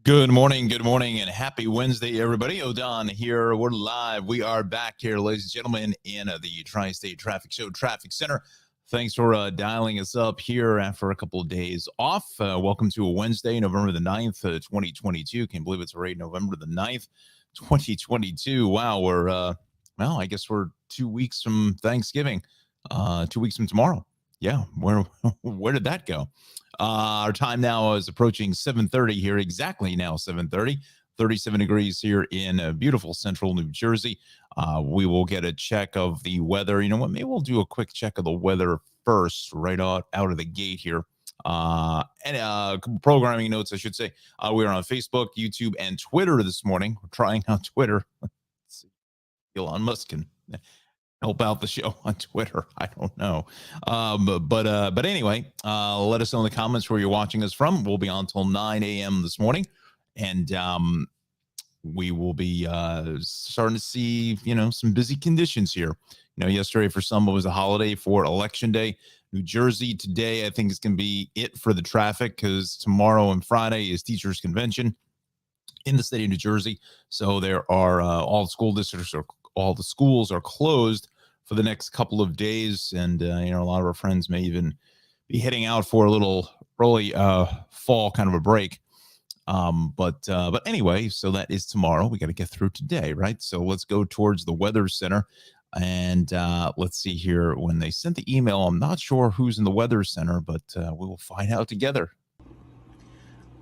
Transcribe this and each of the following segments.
Good morning, and happy Wednesday, everybody. O'Don here. We're live. We are back here, ladies and gentlemen, in the Tri-State Traffic Show Traffic Center. Thanks for dialing us up here after a couple of days off. Welcome to a Wednesday, November the 9th, 2022. Can't believe it's already November the 9th, 2022. Wow, I guess we're 2 weeks from Thanksgiving, 2 weeks from tomorrow. Yeah, where did that go? Our time now is approaching 7:30 here, exactly now 7:30. 37 degrees here in beautiful central New Jersey. We will get a check of the weather. You know what? Maybe we'll do a quick check of the weather first, right out of the gate here. And programming notes, I should say. We are on Facebook, YouTube, and Twitter this morning. We're trying out Twitter. Let's see. Elon Musk can help out the show on Twitter. I don't know. But anyway, let us know in the comments where you're watching us from. We'll be on until 9 a.m. this morning. And we will be starting to see, some busy conditions here. Yesterday for some it was a holiday for Election Day. New Jersey today, I think, is going to be it for the traffic because tomorrow and Friday is Teachers Convention in the state of New Jersey. So there are all the school districts or all the schools are closed for the next couple of days. And, a lot of our friends may even be heading out for a little early fall kind of a break. But anyway, so that is tomorrow. We got to get through today, right? So let's go towards the Weather Center. And let's see here. When they sent the email, I'm not sure who's in the Weather Center, but we will find out together.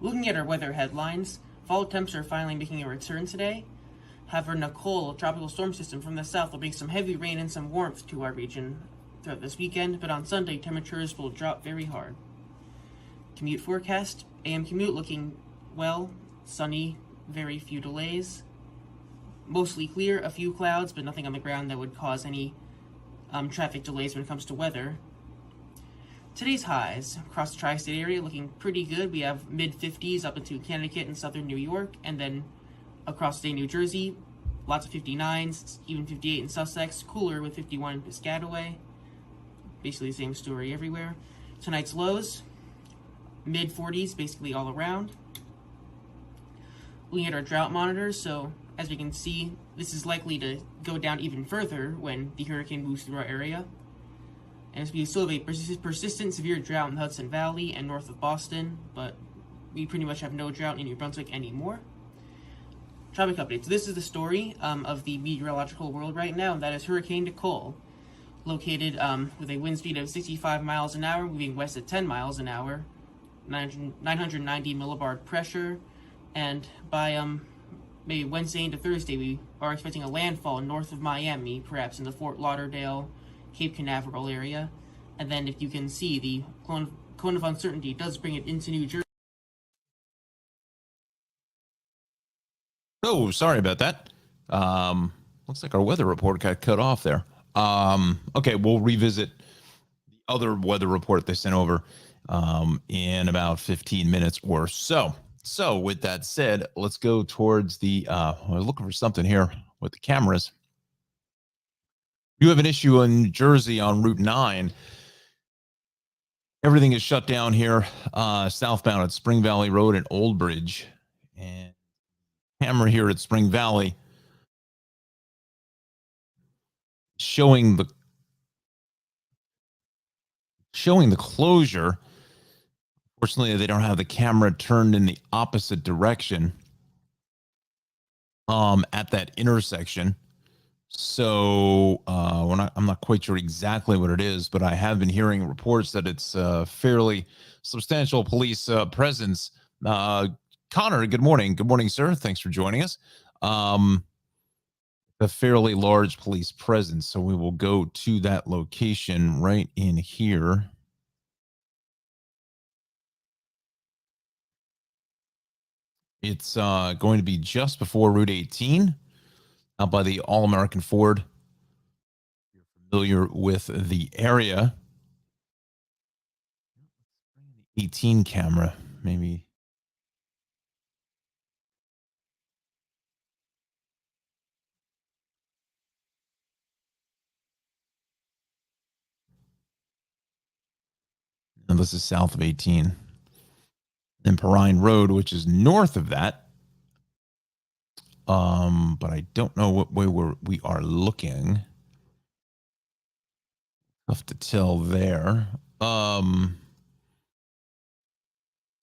Looking at our weather headlines, fall temps are finally making a return today. However, Nicole, a tropical storm system from the south, will bring some heavy rain and some warmth to our region throughout this weekend, but on Sunday, temperatures will drop very hard. Commute forecast, AM commute looking well, sunny, very few delays. Mostly clear, a few clouds, but nothing on the ground that would cause any traffic delays when it comes to weather. Today's highs across the tri-state area looking pretty good. We have mid-50s up into Connecticut and southern New York, and then across state New Jersey, lots of 59s, even 58 in Sussex, cooler with 51 in Piscataway. Basically the same story everywhere. Tonight's lows, mid-40s basically all around. Looking at our drought monitors, so as we can see, this is likely to go down even further when the hurricane moves through our area. And we still have a persistent severe drought in the Hudson Valley and north of Boston, but we pretty much have no drought in New Brunswick anymore. Traffic updates. This is the story of the meteorological world right now, and that is Hurricane Nicole, located with a wind speed of 65 miles an hour, moving west at 10 miles an hour, 990 millibard pressure, and by maybe Wednesday into Thursday, we are expecting a landfall north of Miami, perhaps in the Fort Lauderdale, Cape Canaveral area. And then, if you can see, the cone of uncertainty does bring it into New Jersey. Oh, sorry about that. Looks like our weather report got cut off there. Okay, we'll revisit the other weather report they sent over in about 15 minutes or so. So with that said, let's go towards the, I was looking for something here with the cameras. You have an issue in New Jersey on Route 9. Everything is shut down here, southbound at Spring Valley Road and Old Bridge. And camera here at Spring Valley showing the closure. Fortunately, they don't have the camera turned in the opposite direction at that intersection. So I'm not quite sure exactly what it is, but I have been hearing reports that it's a fairly substantial police presence. Connor, good morning. Good morning, sir. Thanks for joining us. A fairly large police presence. So we will go to that location right in here. It's going to be just before Route 18, out by the All-American Ford. If you're familiar with the area. 18 camera, maybe. And this is south of 18. Then Perrine Road, which is north of that. But I don't know what way we are looking. Tough to tell there.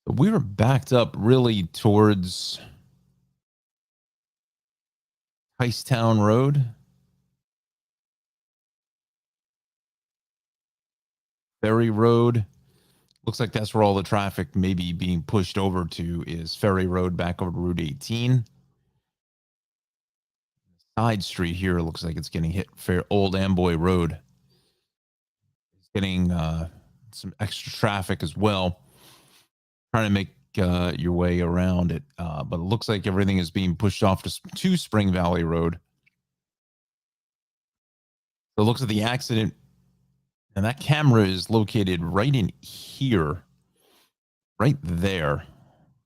We were backed up really towards Ticetown Road. Ferry Road. Looks like that's where all the traffic may be being pushed over to is Ferry Road back over to Route 18. Side street here looks like it's getting hit. Old Amboy Road. It's getting some extra traffic as well. Trying to make your way around it. But it looks like everything is being pushed off to Spring Valley Road. So it looks at the accident, and that camera is located right in here, right there.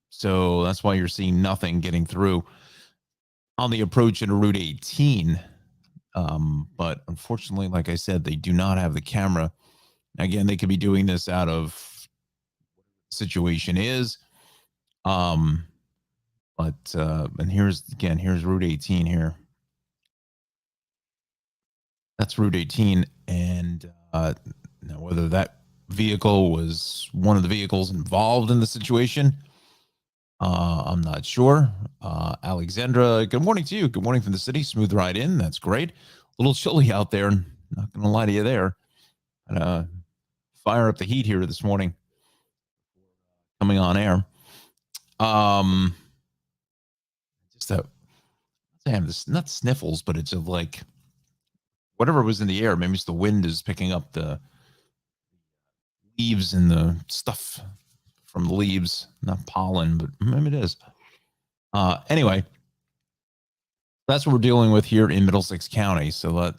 So that's why you're seeing nothing getting through on the approach into Route 18. But unfortunately, like I said, they do not have the camera. Again, they could be doing this out of situation is. And here's Route 18 here. That's Route 18. And now whether that vehicle was one of the vehicles involved in the situation, I'm not sure. Alexandra, good morning to you. Good morning from the city. Smooth ride in. That's great. A little chilly out there. Not going to lie to you there. Fire up the heat here this morning. Coming on air. Just I have this, not sniffles, but it's like whatever was in the air. Maybe it's the wind is picking up the leaves and the stuff from the leaves, not pollen, but maybe it is. Anyway, that's what we're dealing with here in Middlesex County. So that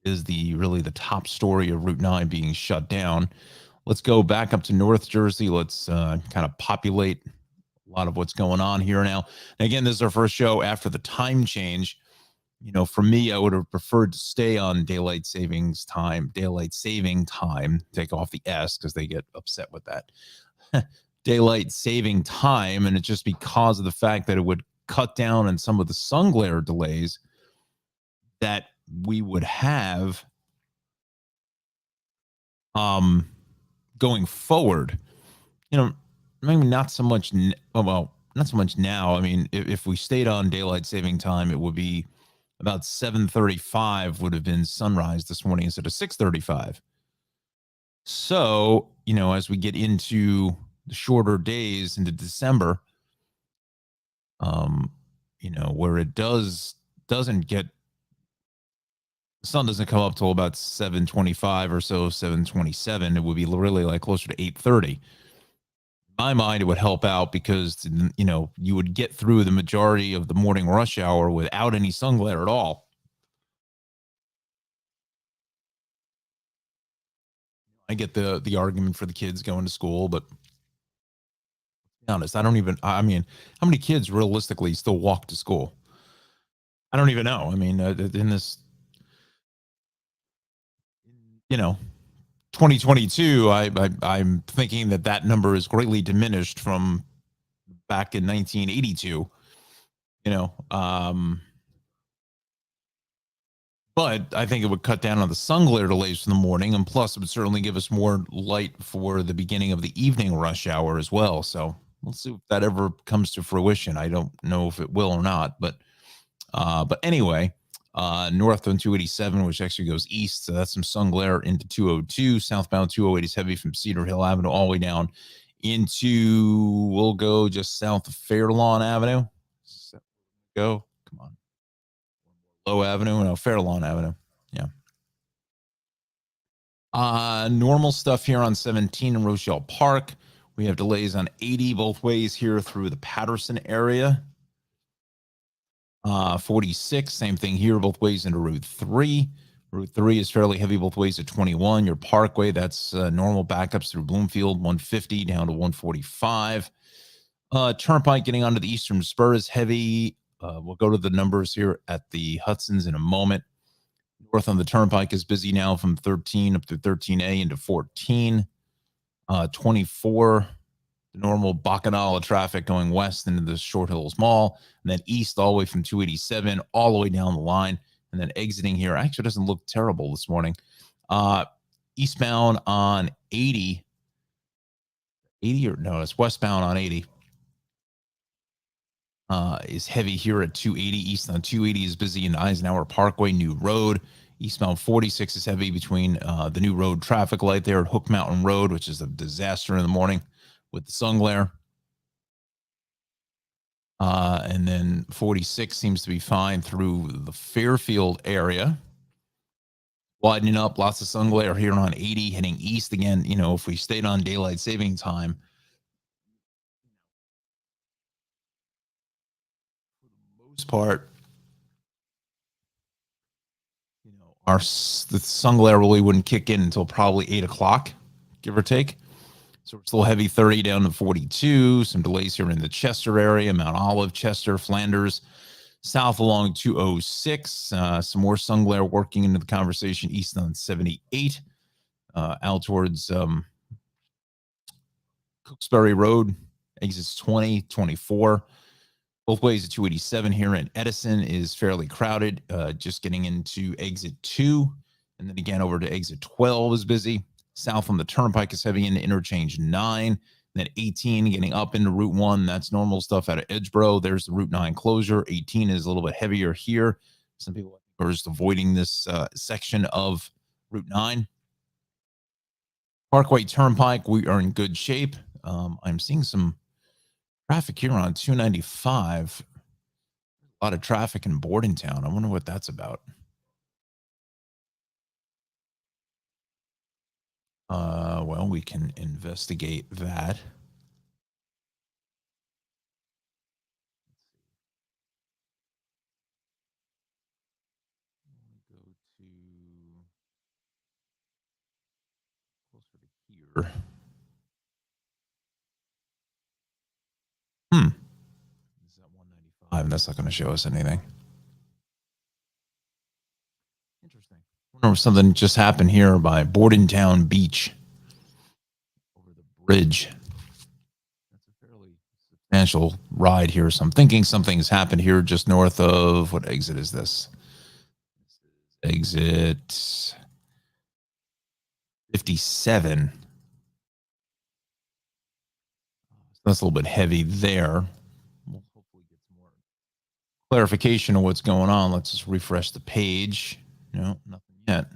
is really the top story of Route 9 being shut down. Let's go back up to North Jersey. Let's kind of populate a lot of what's going on here now. And again, this is our first show after the time change. You know, for me, I would have preferred to stay on daylight saving time, take off the S because they get upset with that. Daylight saving time, and it's just because of the fact that it would cut down on some of the sun glare delays that we would have going forward. You know, maybe not so much not so much now. I mean, if we stayed on daylight saving time, it would be about 7:35 would have been sunrise this morning instead of 6:35. So, you know, as we get into the shorter days into December, you know, where it doesn't get, the sun doesn't come up till about 7:25 or so, 7:27. It would be really like closer to 8:30. In my mind, it would help out because, you know, you would get through the majority of the morning rush hour without any sun glare at all. I get the argument for the kids going to school, but to be honest, I mean, how many kids realistically still walk to school? I don't even know. I mean, in this, you know, 2022, I'm thinking that number is greatly diminished from back in 1982. You know, but I think it would cut down on the sun glare delays in the morning, and plus it would certainly give us more light for the beginning of the evening rush hour as well. So we'll see if that ever comes to fruition. I don't know if it will or not, but anyway, north on 287, which actually goes east, so that's some sun glare into 202. Southbound 208 is heavy from Cedar Hill Avenue all the way down into, we'll go just south of Fairlawn Avenue. So, come on. Low Avenue, no, Fairlawn Avenue. Yeah. Normal stuff here on 17 in Rochelle Park. We have delays on 80 both ways here through the Patterson area. 46, same thing here, both ways into Route 3. Route 3 is fairly heavy both ways at 21. Your Parkway, that's normal backups through Bloomfield, 150 down to 145. Turnpike getting onto the Eastern Spur is heavy. We'll go to the numbers here at the Hudsons in a moment. North on the Turnpike is busy now from 13 up to 13A into 14. 24 the normal Bacchanal traffic going west into the Short Hills Mall, and then east all the way from 287 all the way down the line, and then exiting here. Actually, doesn't look terrible this morning. Eastbound on 80, or no, it's westbound on 80. Is heavy here at 280. East on 280 is busy in Eisenhower Parkway, New Road. Eastbound 46 is heavy between the New Road traffic light there at Hook Mountain Road, which is a disaster in the morning with the sun glare. And then 46 seems to be fine through the Fairfield area. Widening up, lots of sun glare here on 80, heading east again. You know, if we stayed on daylight saving time, for the most part, you know, the sun glare really wouldn't kick in until probably 8 o'clock, give or take. So we're still heavy 30 down to 42. Some delays here in the Chester area, Mount Olive, Chester, Flanders. South along 206. Some more sun glare working into the conversation east on 78. Out towards Cooksbury Road, exits 20, 24. Both ways at 287 here in Edison is fairly crowded. Just getting into exit 2. And then again over to exit 12 is busy. South on the Turnpike is heavy into interchange 9. And then 18 getting up into Route 1. That's normal stuff out of Edgeboro. There's the Route 9 closure. 18 is a little bit heavier here. Some people are just avoiding this section of Route 9. Parkway Turnpike, we are in good shape. I'm seeing some traffic here on 295. A lot of traffic in Bordentown. I wonder what that's about. Well, we can investigate that. Go to closer to here. Is that 195? That's not going to show us anything. Interesting. I wonder if something just happened here by Bordentown Beach over the bridge. That's a fairly substantial ride here. So I'm thinking something's happened here just north of, what exit is this? Exit 57. That's a little bit heavy there. We'll hopefully get some more clarification of what's going on. Let's just refresh the page. No, nothing yet.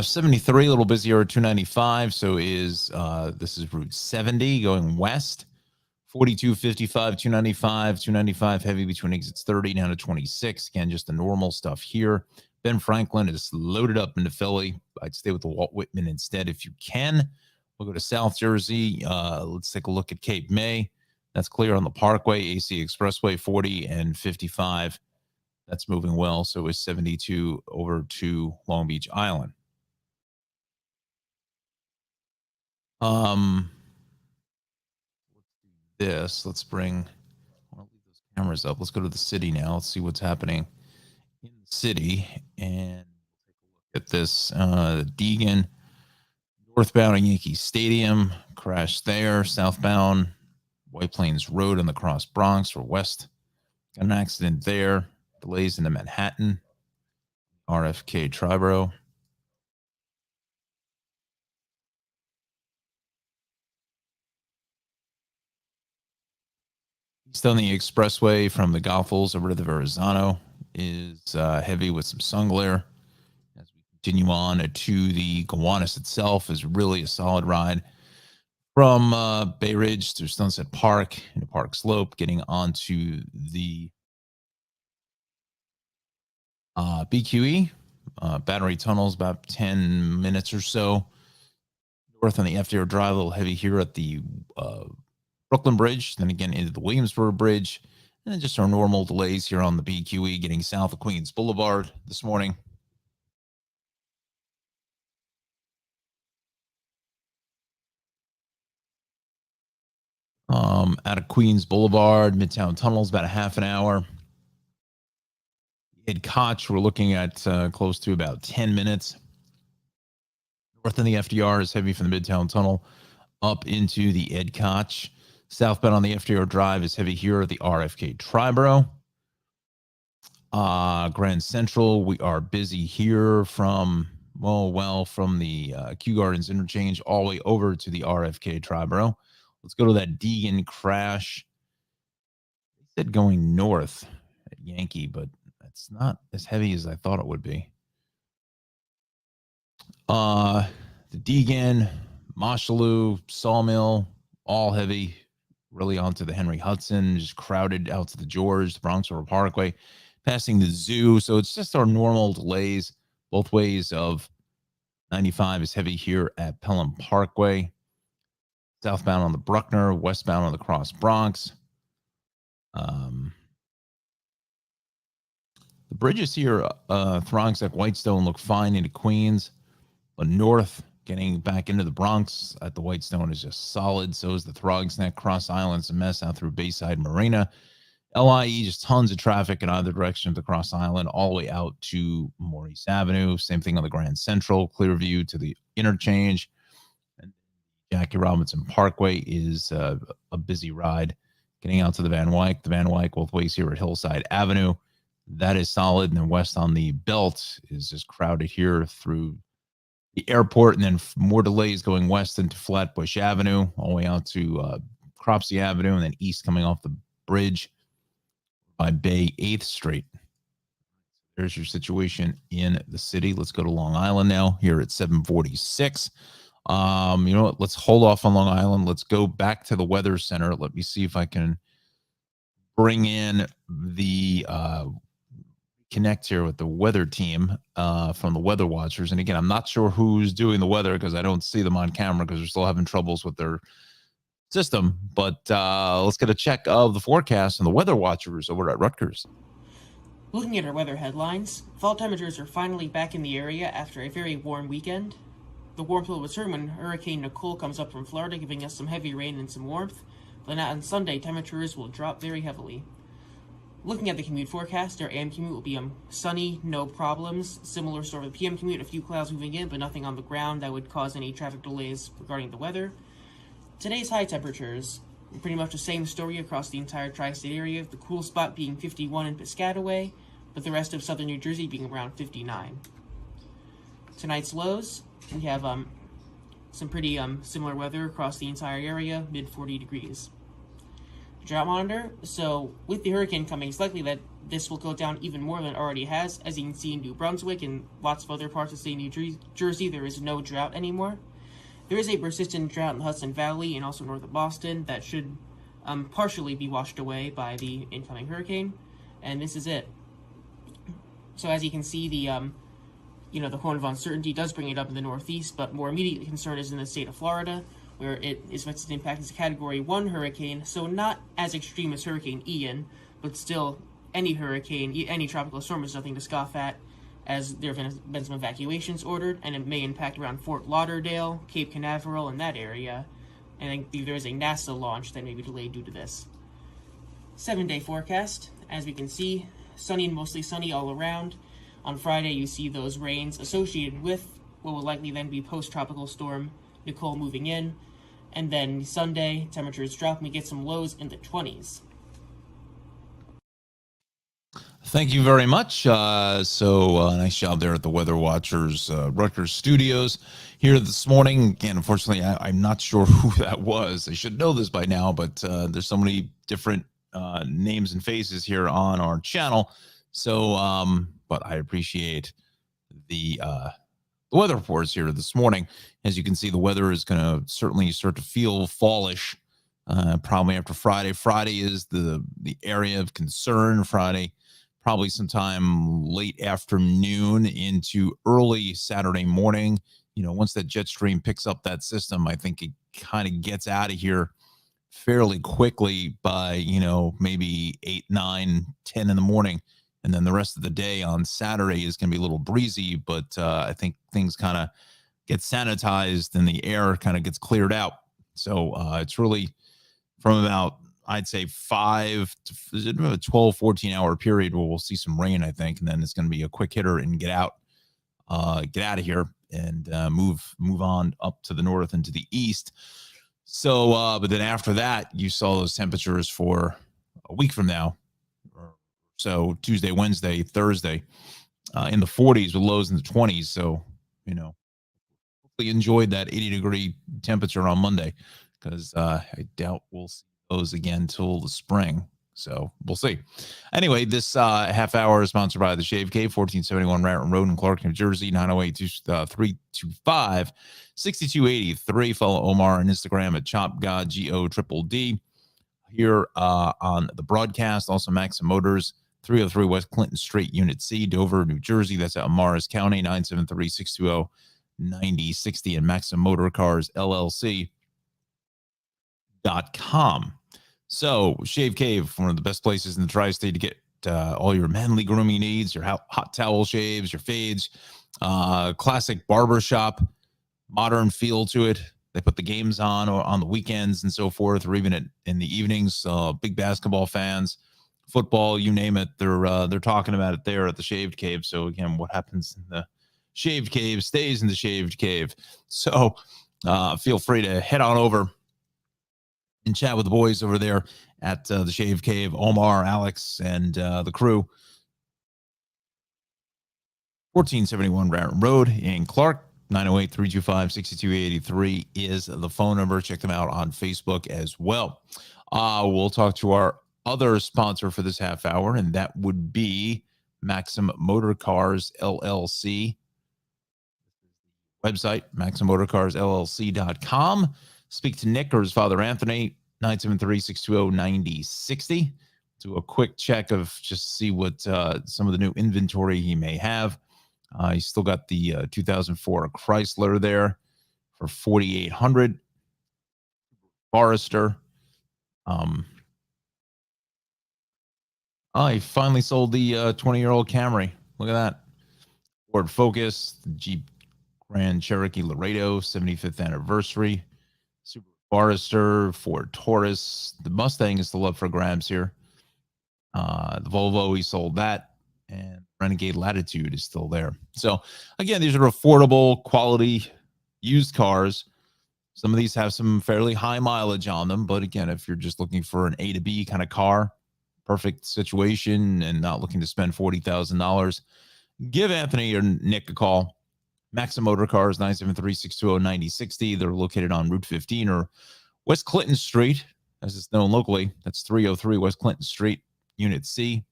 73, a little busier at 295. So this is Route 70 going west. 42, 55, 295, 295 heavy between exits 30 down to 26. Again, just the normal stuff here. Ben Franklin is loaded up into Philly. I'd stay with the Walt Whitman instead if you can. We'll go to South Jersey. Let's take a look at Cape May. That's clear on the Parkway, AC Expressway 40 and 55. That's moving well. So is 72 over to Long Beach Island. Let's do this. Let's bring, I'll leave those cameras up. Let's go to the city now. Let's see what's happening in the city. And take a look at this. Deegan, northbound at Yankee Stadium, crash there. Southbound, White Plains Road on the Cross Bronx or west. Got an accident there. Delays into Manhattan. RFK Triborough. East on the expressway from the Goethals over to the Verrazano is heavy with some sun glare. As we continue on to the Gowanus itself is really a solid ride from Bay Ridge through Sunset Park into Park Slope, getting onto the BQE. Battery Tunnels, about 10 minutes or so. North on the FDR Drive, a little heavy here at the Brooklyn Bridge, then again into the Williamsburg Bridge, and then just our normal delays here on the BQE getting south of Queens Boulevard this morning. Out of Queens Boulevard, Midtown Tunnels, about a half an hour. Ed Koch, we're looking at close to about 10 minutes. North in the FDR is heavy from the Midtown Tunnel up into the Ed Koch. Southbound on the FDR Drive is heavy here at the RFK Triborough. Grand Central, we are busy here from from the Kew Gardens interchange all the way over to the RFK Triborough. Let's go to that Deegan crash. They said going north at Yankee, but that's not as heavy as I thought it would be. The Deegan, Mosholu, Sawmill, all heavy, really onto the Henry Hudson, just crowded out to the George, the Bronx River Parkway, passing the zoo. So it's just our normal delays both ways of 95 is heavy here at Pelham Parkway. Southbound on the Bruckner, westbound on the Cross Bronx. The bridges here, Throgsneck, Whitestone look fine into Queens, but north, getting back into the Bronx at the Whitestone is just solid. So is the Throgsneck. Cross Island's a mess out through Bayside Marina. LIE, just tons of traffic in either direction of the Cross Island, all the way out to Maurice Avenue. Same thing on the Grand Central, Clearview to the interchange. And Jackie Robinson Parkway is a busy ride. Getting out to the Van Wyck. The Van Wyck both ways here at Hillside Avenue. That is solid. And then west on the belt is just crowded here through the airport. And then more delays going west into Flatbush Avenue, all the way out to Cropsey Avenue, and then east coming off the bridge by Bay 8th Street. There's your situation in the city. Let's go to Long Island now here at 746. You know what? Let's hold off on Long Island. Let's go back to the Weather Center. Let me see if I can bring in the connect here with the weather team from the Weather Watchers. And again, I'm not sure who's doing the weather because I don't see them on camera because they're still having troubles with their system. But let's get a check of the forecast and the Weather Watchers over at Rutgers. Looking at our weather headlines, fall temperatures are finally back in the area after a very warm weekend. The warmth will return when Hurricane Nicole comes up from Florida, giving us some heavy rain and some warmth. Then on Sunday, temperatures will drop very heavily. Looking at the commute forecast, our AM commute will be sunny, no problems. Similar sort of PM commute, a few clouds moving in, but nothing on the ground that would cause any traffic delays regarding the weather. Today's high temperatures, pretty much the same story across the entire tri-state area, the cool spot being 51 in Piscataway, but the rest of southern New Jersey being around 59. Tonight's lows, we have some pretty similar weather across the entire area, mid 40 degrees. Drought monitor, so with the hurricane coming, it's likely that this will go down even more than it already has. As you can see in New Brunswick and lots of other parts of state New Jersey, there is no drought anymore. There is a persistent drought in the Hudson Valley and also north of Boston that should partially be washed away by the incoming hurricane, and this is it. So as you can see, the horn of uncertainty does bring it up in the northeast, but more immediate concern is in the state of Florida, where it is expected to impact as a Category 1 hurricane, so not as extreme as Hurricane Ian, but still any hurricane, any tropical storm is nothing to scoff at, as there have been some evacuations ordered, and it may impact around Fort Lauderdale, Cape Canaveral, in that area, and I think there is a NASA launch that may be delayed due to this. 7-day forecast, as we can see, sunny and mostly sunny all around. On Friday, you see those rains associated with what will likely then be post-tropical storm Nicole moving in. And then Sunday, temperatures drop and we get some lows in the 20s. Thank you very much. Nice job there at the Weather Watchers Rutgers Studios here this morning. Again, unfortunately, I'm not sure who that was. I should know this by now, but there's so many different names and faces here on our channel. So, but I appreciate the weather reports here this morning. As you can see, the weather is going to certainly start to feel fallish probably after Friday. Friday is the area of concern. Friday, probably sometime late afternoon into early Saturday morning. You know, once that jet stream picks up that system, I think it kind of gets out of here fairly quickly by, maybe 8, 9, 10 in the morning. And then the rest of the day on Saturday is going to be a little breezy, but I think things kind of get sanitized and the air kind of gets cleared out. So it's really from about, I'd say 5 to a 12, 14-hour period where we'll see some rain, I think. And then it's going to be a quick hitter and get out of here and move on up to the north and to the east. So, but then after that, you saw those temperatures for a week from now. So Tuesday, Wednesday, Thursday, in the 40s with lows in the 20s. So, hopefully enjoyed that 80-degree temperature on Monday, because I doubt we'll see those again till the spring. So we'll see. Anyway, this half hour is sponsored by The Shave Cave, 1471 Raritan Road in Clark, New Jersey, 908-325-6283. Follow Omar on Instagram at ChopGod, GO here on the broadcast. Also, Maxim Motors, 303 West Clinton Street, Unit C, Dover, New Jersey. That's out in Morris County, 973-620-9060. And Maxim Motor Cars, LLC.com. So, Shave Cave, one of the best places in the tri-state to get all your manly grooming needs, your hot towel shaves, your fades, classic barbershop, modern feel to it. They put the games on or on the weekends and so forth, or even in the evenings. Big basketball fans, football, you name it. They're talking about it there at the Shaved Cave. So again, what happens in the Shaved Cave stays in the Shaved Cave. So feel free to head on over and chat with the boys over there at the Shave Cave, Omar, Alex, and the crew. 1471 Raritan Road in Clark. 908-325-6283 is the phone number. Check them out on Facebook as well. We'll talk to our other sponsor for this half hour, and that would be Maxim Motor Cars, LLC. Website, MaximMotorCarsLLC.com. Speak to Nick or his father, Anthony, 973-620-9060. Do a quick check of just see what some of the new inventory he may have. He's still got the 2004 Chrysler there for $4,800. Forester. He finally sold the 20-year-old Camry. Look at that. Ford Focus, the Jeep Grand Cherokee Laredo, 75th anniversary. Subaru Forester, Ford Taurus. The Mustang is still up for grabs here. The Volvo, he sold that. And Renegade Latitude is still there. So, again, these are affordable, quality, used cars. Some of these have some fairly high mileage on them. But, again, if you're just looking for an A to B kind of car, perfect situation, and not looking to spend $40,000, give Anthony or Nick a call. Maxim Motor Cars, 973-620-9060. They're located on Route 15 or West Clinton Street, as it's known locally. That's 303 West Clinton Street, Unit C.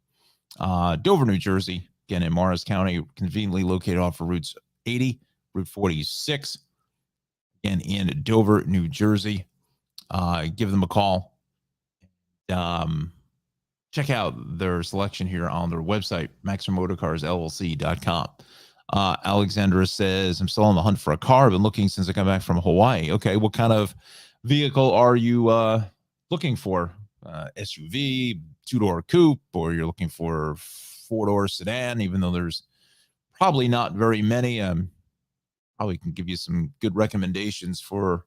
Dover, New Jersey, again in Morris County, conveniently located off of Route 80, Route 46, again in Dover, New Jersey. Give them a call. Check out their selection here on their website, MaximMotorCarsLLC.com. Alexandra says, I'm still on the hunt for a car. I've been looking since I got back from Hawaii. Okay, what kind of vehicle are you looking for? SUV, two-door coupe, or you're looking for four-door sedan, even though there's probably not very many. Probably can give you some good recommendations for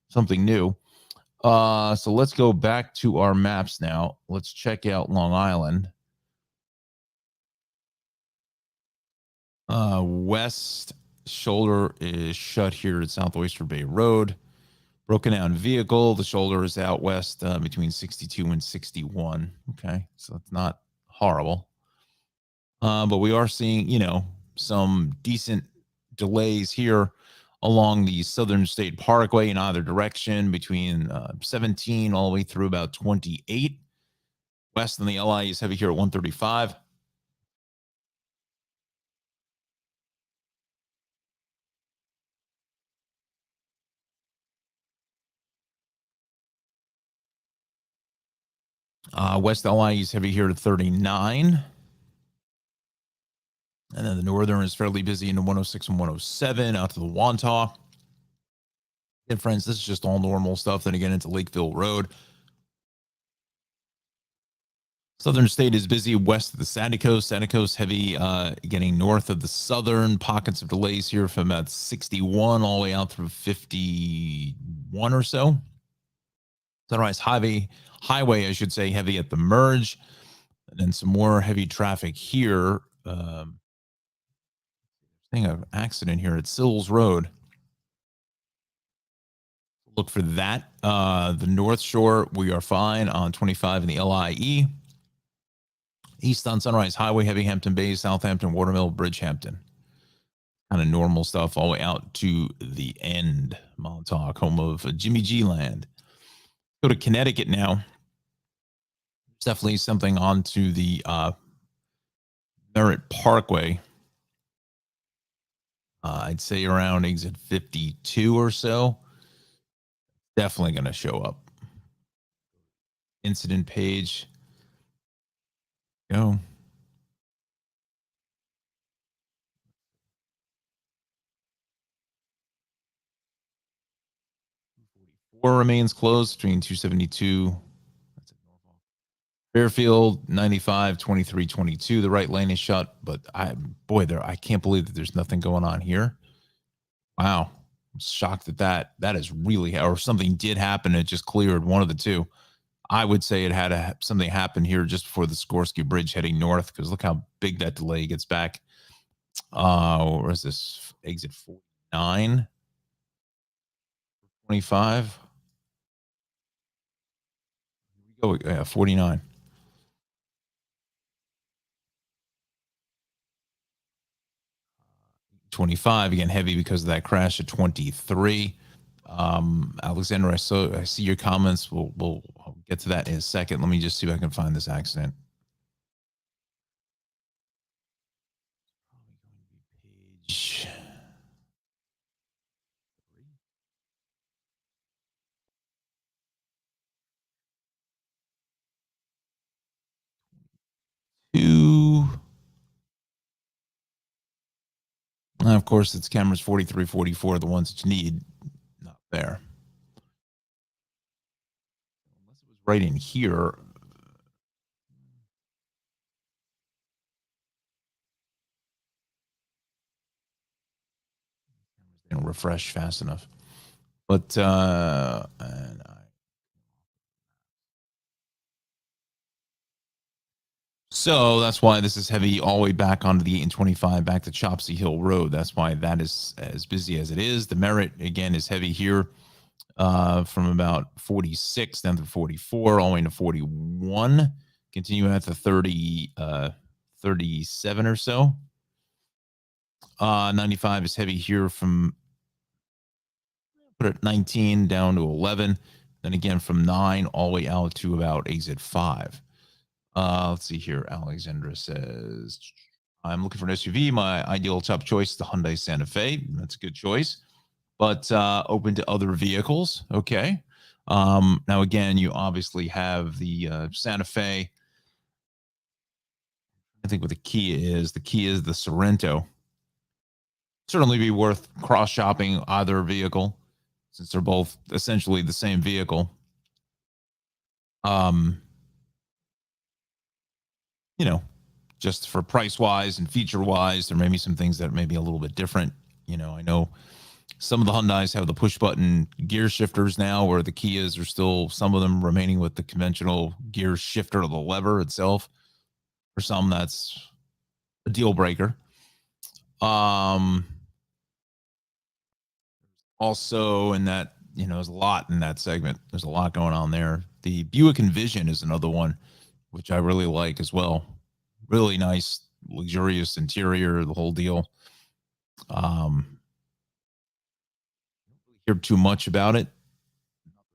something new. So let's go back to our maps now. Let's check out Long Island. West shoulder is shut here at South Oyster Bay Road. Broken down vehicle. The shoulder is out west between 62 and 61. Okay, so it's not horrible. But we are seeing, some decent delays here along the Southern State Parkway in either direction between 17 all the way through about 28. West on the LI is heavy here at 135. West LI is heavy here at 39. And then the northern is fairly busy into 106 and 107 out to the Wantagh. And friends, this is just all normal stuff. Then again, into Lakeville Road. Southern State is busy west of the Santa Coast. Santa Coast heavy getting north of the southern. Pockets of delays here from about 61 all the way out through 51 or so. Sunrise Highway, I should say, heavy at the merge. And then some more heavy traffic here. Thing of accident here at Sills Road. look for that. The North Shore, we are fine on 25 in the LIE. East on Sunrise Highway, Heavy Hampton Bays, Southampton, Watermill, Bridgehampton. Kind of normal stuff all the way out to the end. Montauk, home of Jimmy G Land. Go to Connecticut now. There's definitely something onto the Merritt Parkway. I'd say around exit 52 or so. Definitely going to show up. Incident page. Go. Four remains closed between 272. That's Fairfield 95, 23, 22. The right lane is shut, but I can't believe that there's nothing going on here. Wow. I'm shocked that is really, or something did happen. It just cleared, one of the two. I would say it had something happen here just before the Sikorsky Bridge heading north, because look how big that delay gets back. Where is this? Exit 49, 25. Here we go. Yeah, 49. $25 again, heavy because of that crash at 23. Alexander, I see your comments. We'll get to that in a second. Let me just see if I can find this accident. Page 2. And of course, it's cameras 43, 44, the ones that you need. Not there. Unless it was right in here. They don't refresh fast enough. But so that's why this is heavy all the way back onto the 8 and 25 back to Chopsy Hill Road. That's why that is as busy as it is. The Merritt, again, is heavy here from about 46 down to 44, all the way to 41. Continue at the 37 or so. 95 is heavy here from, put it 19 down to 11. Then again from 9 all the way out to about exit 5. Let's see here. Alexandra says, I'm looking for an SUV. My ideal top choice is the Hyundai Santa Fe. That's a good choice, but open to other vehicles. Okay. Now, again, you obviously have the Santa Fe. I think what the key is the Sorento. Certainly be worth cross-shopping either vehicle, since they're both essentially the same vehicle. You know, just for price wise and feature wise, there may be some things that may be a little bit different. You know, I know some of the Hyundais have the push button gear shifters now, where the Kias are still, some of them remaining with the conventional gear shifter of the lever itself. For some, that's a deal breaker. Also in that, you know, there's a lot in that segment. There's a lot going on there. The Buick Envision is another one, which I really like as well. Really nice, luxurious interior, the whole deal. Don't hear too much about it.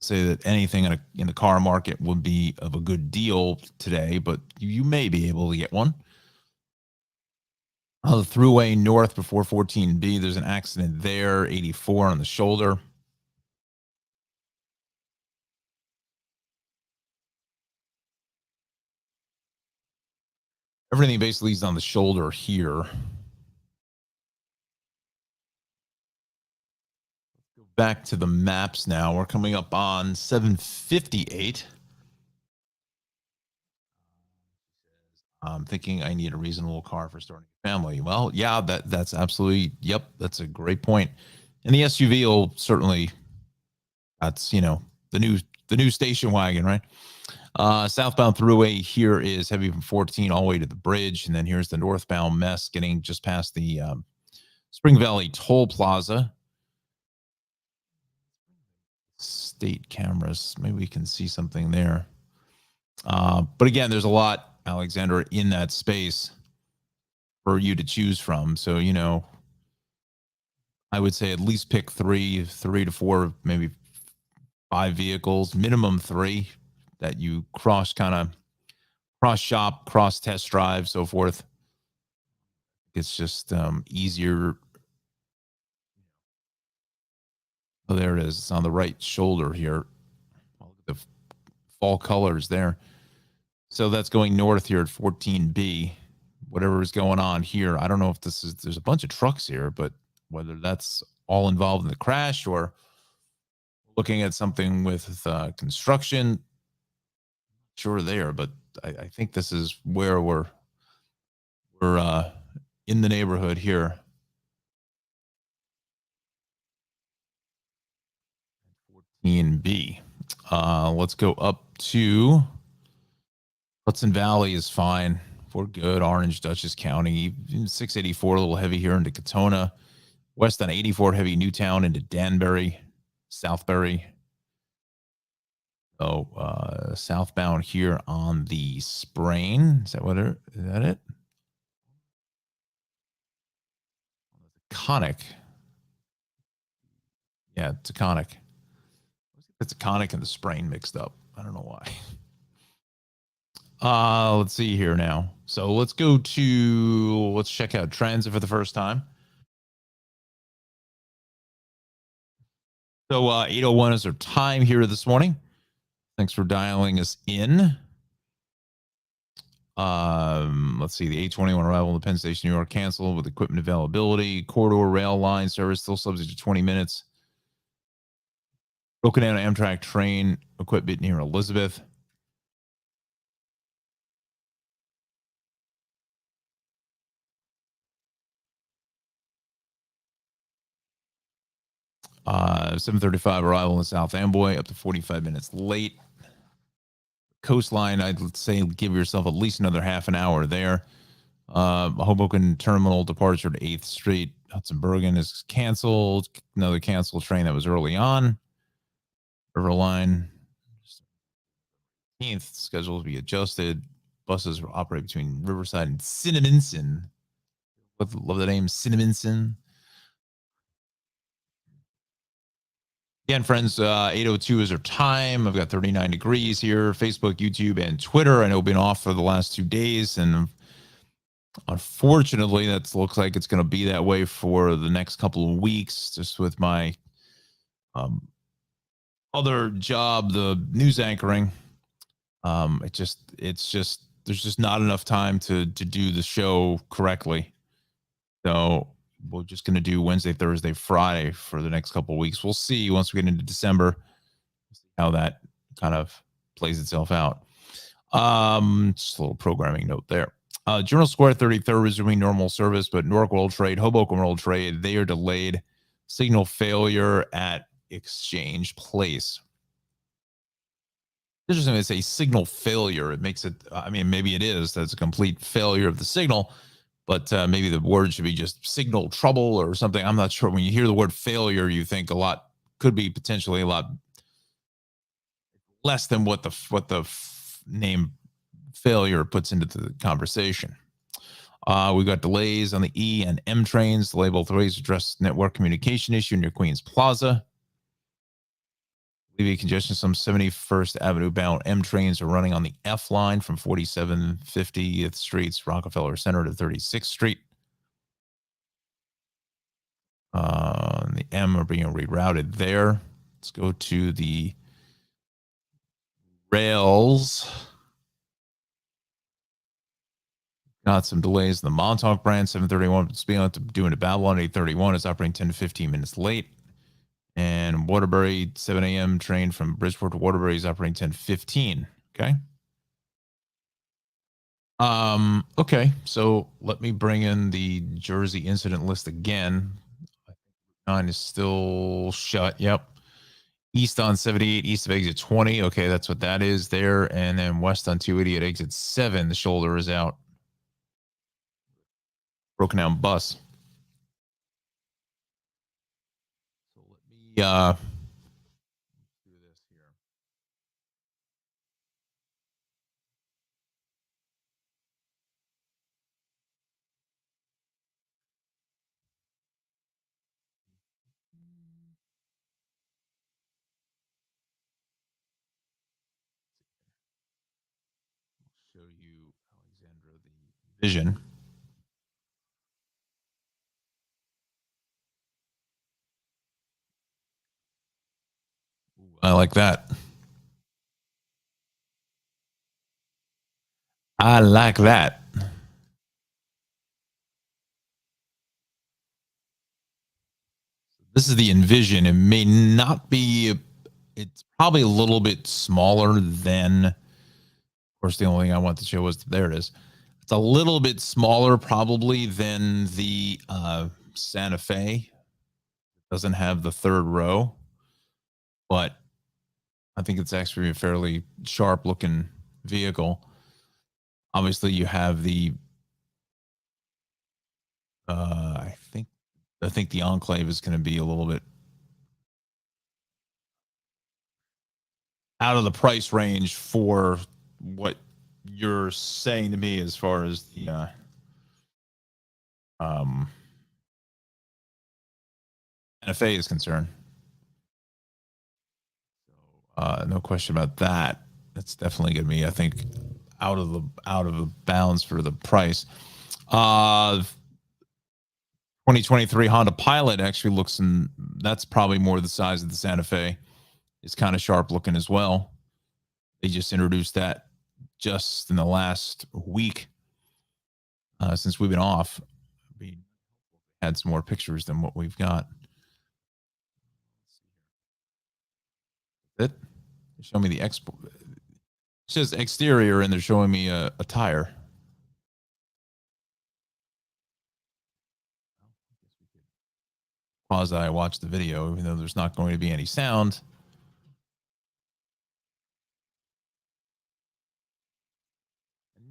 Say that anything in the car market would be of a good deal today, but you may be able to get one. The Thruway north before 14B, there's an accident there, 84 on the shoulder. Everything basically is on the shoulder here. Go back to the maps now. We're coming up on 7:58. I'm thinking I need a reasonable car for starting a family. Well, yeah, that's absolutely, yep, that's a great point. And the SUV will certainly, that's, you know, the new station wagon, right? Southbound Thruway here is heavy from 14 all the way to the bridge. And then here's the northbound mess getting just past the Spring Valley Toll Plaza. state cameras. Maybe we can see something there. But again, there's a lot, Alexander, in that space for you to choose from. So, you know, I would say at least pick three to four, maybe 5 vehicles, minimum 3 that you cross shop, cross test drive, so forth. It's just easier. Oh, there it is. It's on the right shoulder here. The fall colors there. So that's going north here at 14B. Whatever is going on here, I don't know if there's a bunch of trucks here, but whether that's all involved in the crash or looking at something with construction, sure there, but I think this is where we're in the neighborhood here. 14B. Let's go up to Hudson Valley is fine. We're good. Orange, Dutchess County, 684, a little heavy here into Katona. West on 84, heavy Newtown into Danbury, Southbury. Oh, southbound here on the Sprain. Is that it? Taconic. Yeah, Taconic. It's Taconic and the Sprain mixed up. I don't know why. Let's see here now. So let's check out transit for the first time. So 8:01 is our time here this morning. Thanks for dialing us in. Let's see, the 821 arrival in the Penn Station, New York, canceled with equipment availability. Corridor rail line service still subject to 20 minutes. Broken down Amtrak train equipment near Elizabeth. Uh, 7:35 arrival in South Amboy, up to 45 minutes late. Coastline, I'd say give yourself at least another half an hour there. Hoboken Terminal departure to 8th Street. Hudson Bergen is canceled. Another canceled train that was early on. Riverline, 15th, schedule to be adjusted. Buses will operate between Riverside and Cinnaminson. Love the name, Cinnaminson. Again, friends, 8:02 is our time. I've got 39 degrees here. Facebook, YouTube, and Twitter. I know I've been off for the last 2 days, and unfortunately, that looks like it's going to be that way for the next couple of weeks, just with my other job, the news anchoring. It's just there's just not enough time to do the show correctly. So we're just going to do Wednesday, Thursday, Friday for the next couple of weeks. We'll see once we get into December how that kind of plays itself out. Just a little programming note there. Journal Square 33rd resuming normal service, but Newark World Trade, Hoboken World Trade, they are delayed. Signal failure at Exchange Place. Interesting, they say signal failure. It makes it, I mean, maybe it is. That's a complete failure of the signal, but maybe the word should be just signal trouble or something. I'm not sure. When you hear the word failure, you think a lot could be potentially a lot less than what the name failure puts into the conversation. We've got delays on the E and M trains. The label 3 address network communication issue near Queens Plaza. Alleviate congestion. Some 71st Avenue bound M trains are running on the F line from 47 50th Street's Rockefeller Center to 36th Street. The M are being rerouted there. Let's go to the rails. Got some delays in the Montauk brand, 731. It's being doing to Babylon, 831. It's operating 10 to 15 minutes late. And Waterbury, 7 a.m. train from Bridgeport to Waterbury is operating 10:15. Okay. Okay, so let me bring in the Jersey incident list again. 9 is still shut. Yep. East on 78, east of exit 20. Okay, that's what that is there. And then west on 280 at exit 7, the shoulder is out. Broken down bus. So let me you, Alexandra, the Vision. I like that. I like that. This is the Envision. It may not be, it's probably a little bit smaller than, of course, the only thing I want to show was, there it is. It's a little bit smaller probably than the Santa Fe. It doesn't have the third row, but I think it's actually a fairly sharp looking vehicle. Obviously, you have the I think the Enclave is going to be a little bit out of the price range for what you're saying to me as far as the NFA is concerned. No question about that. That's definitely going to be, I think, out of the bounds for the price. 2023 Honda Pilot actually looks, and that's probably more the size of the Santa Fe. It's kind of sharp looking as well. They just introduced that just in the last week since we've been off. We had some more pictures than what we've got. It show me the export. It says exterior, and they're showing me a tire. Pause. I watch the video, even though there's not going to be any sound.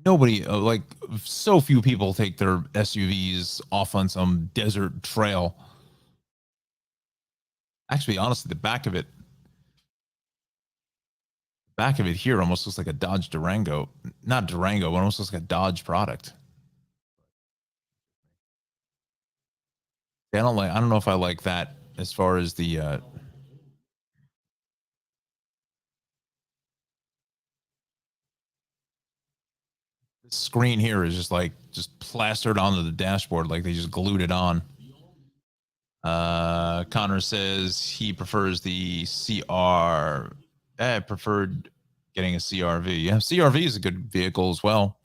Nobody, like, so few people take their SUVs off on some desert trail. Actually, honestly, the back of it here almost looks like a Dodge Durango. Not Durango, but almost looks like a Dodge product. I don't know if I like that as far as the screen here is just plastered onto the dashboard, like they just glued it on. Connor says he prefers the CR. I preferred getting a CRV. Yeah, CRV is a good vehicle as well.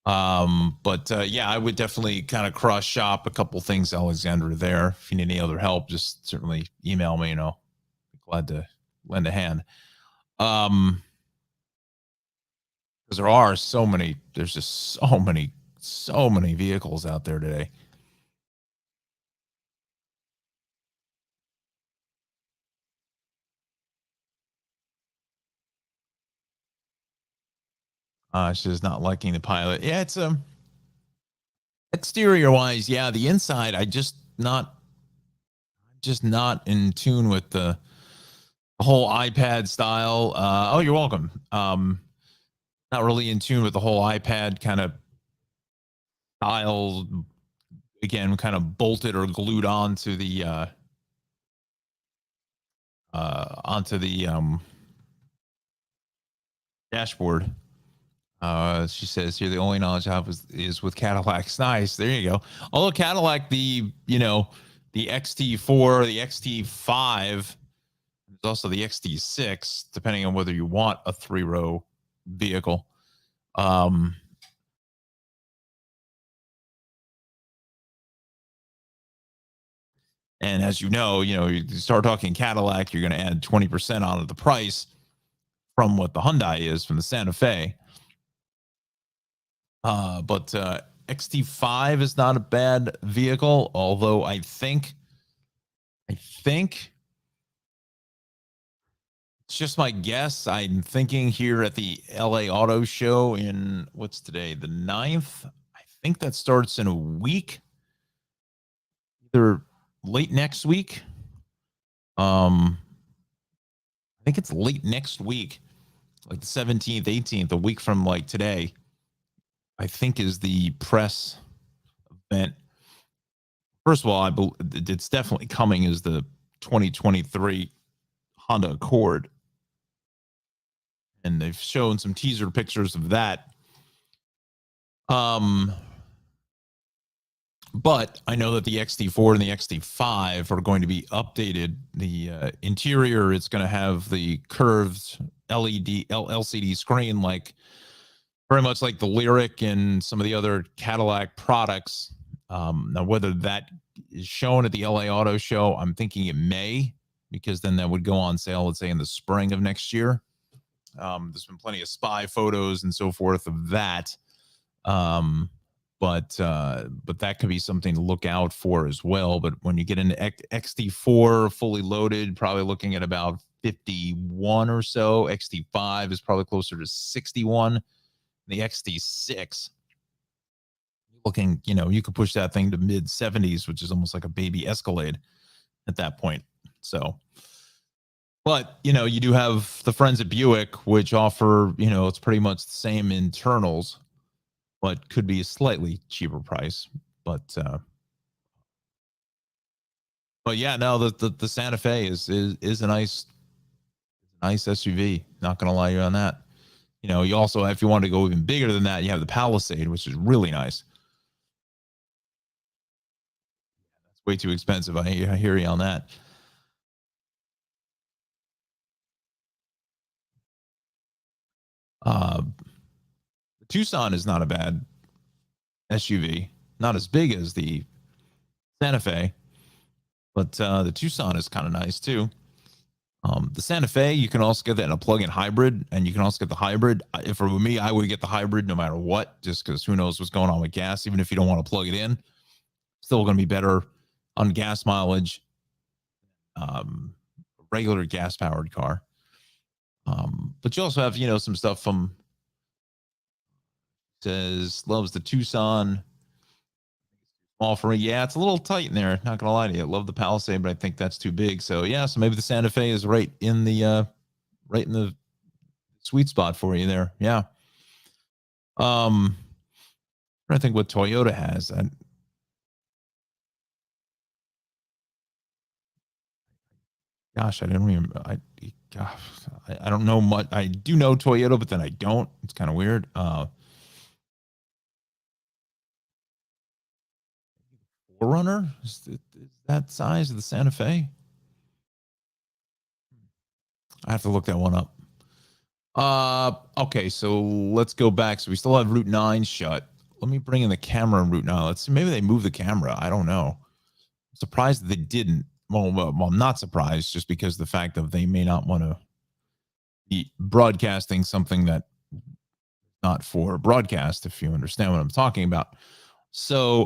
But yeah, I would definitely kind of cross shop a couple things, Alexandra, there. If you need any other help, just certainly email me, glad to lend a hand. Because there are there's just so many vehicles out there today. She's not liking the Pilot. Yeah, it's exterior wise, yeah. The inside, I just not in tune with the whole iPad style. Oh, you're welcome. Not really in tune with the whole iPad kind of style. Again, kind of bolted or glued onto the dashboard. She says here the only knowledge I have is with Cadillacs. Nice. There you go. Although Cadillac, the XT4, the XT5, there's also the XT6, depending on whether you want a 3-row vehicle. And as you you start talking Cadillac, you're going to add 20% onto the price from what the Hyundai is from the Santa Fe. But XT5 is not a bad vehicle, although I think it's just my guess. I'm thinking here at the LA Auto Show in what's today, the 9th. I think that starts in a week, either late next week. I think it's late next week, like the 17th, 18th, a week from like today. I think is the press event. First of all, it's definitely coming as the 2023 Honda Accord. and they've shown some teaser pictures of that. But I know that the XT4 and the XT5 are going to be updated. The interior, it's going to have the curved LCD screen, like very much like the Lyriq and some of the other Cadillac products. Now, whether that is shown at the LA Auto Show, I'm thinking it may, because then that would go on sale, let's say, in the spring of next year. There's been plenty of spy photos and so forth of that. But that could be something to look out for as well. But when you get into XT4 fully loaded, probably looking at about 51 or so. XT5 is probably closer to 61. The XT6, looking, you could push that thing to mid 70s, which is almost like a baby Escalade at that point. So, but you do have the friends at Buick, which offer, it's pretty much the same internals, but could be a slightly cheaper price. But yeah, no, the Santa Fe is a nice SUV. Not gonna lie to you on that. You also, if you want to go even bigger than that, you have the Palisade, which is really nice. That's way too expensive. I hear you on that. The Tucson is not a bad SUV. Not as big as the Santa Fe, but the Tucson is kind of nice too. The Santa Fe, you can also get that in a plug-in hybrid, and you can also get the hybrid. If for me, I would get the hybrid no matter what, just because who knows what's going on with gas. Even if you don't want to plug it in, still going to be better on gas mileage. Regular gas-powered car. But you also have, some stuff from, says loves the Tucson. Small for me. Yeah, it's a little tight in there. Not gonna lie to you. I love the Palisade, but I think that's too big. So yeah, so maybe the Santa Fe is right in the sweet spot for you there. Yeah. I think what Toyota has. Gosh, I didn't even. I don't know much. I do know Toyota, but then I don't. It's kind of weird. Forerunner is that size of the Santa Fe? I have to look that one up. Okay, so let's go back. So we still have Route 9 shut. Let me bring in the camera in Route 9. Let's see. Maybe they moved the camera. I don't know. I'm surprised that they didn't. Well, I'm not surprised, just because the fact that they may not want to be broadcasting something that not for broadcast, if you understand what I'm talking about. So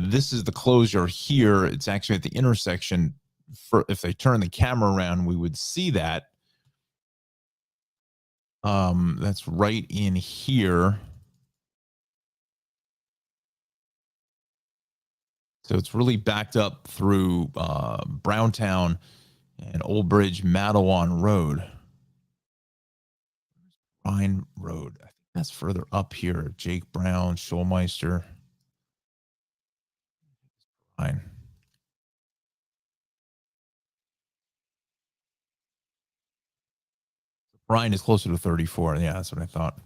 this is the closure here. It's actually at the intersection. If they turn the camera around, we would see that. That's right in here. So it's really backed up through Browntown and Old Bridge, Mattawan Road. Rhine Road. I think that's further up here. Jake Brown, Schulmeister. Fine. Rhine is closer to 34. Yeah, that's what I thought.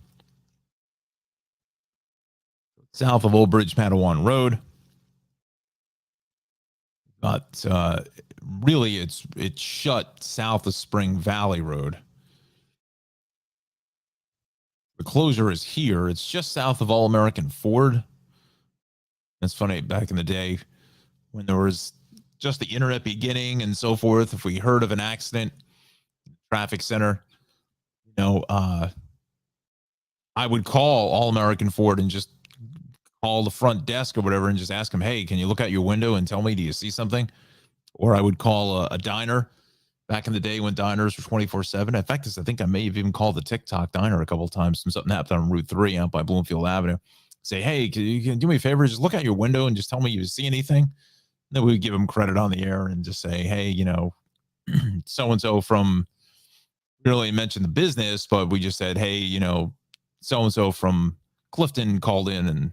South of Old Bridge, Mattawan Road. But really, it's shut south of Spring Valley Road. The closure is here. It's just south of All American Ford. It's funny, back in the day when there was just the internet beginning and so forth, if we heard of an accident, traffic center, I would call All American Ford and just call the front desk or whatever and just ask them, hey, can you look out your window and tell me, do you see something? Or I would call a diner back in the day when diners were 24/7. In fact, I think I may have even called the TikTok diner a couple of times when something happened on Route 3 out by Bloomfield Avenue. Say, hey, can you do me a favor? Just look out your window and just tell me you see anything. And then we would give them credit on the air and just say, hey, so-and-so from, we really mentioned the business, but we just said, hey, so-and-so from Clifton called in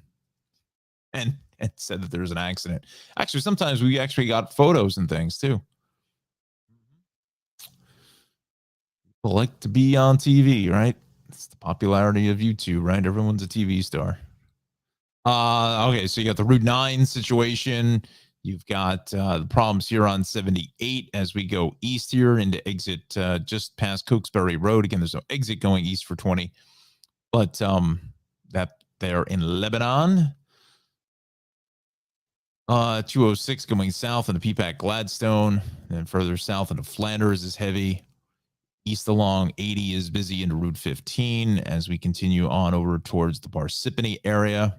and said that there's an accident. Actually, sometimes we actually got photos and things too. People like to be on TV, right? It's the popularity of YouTube, right? Everyone's a TV star. Okay, so you got the Route 9 situation. You've got the problems here on 78 as we go east here into exit just past Cokesbury Road. Again, there's no exit going east for 20, but that they're in Lebanon. 206 going south into Peapack Gladstone, and further south into Flanders is heavy. East along 80 is busy into Route 15 as we continue on over towards the Parsippany area.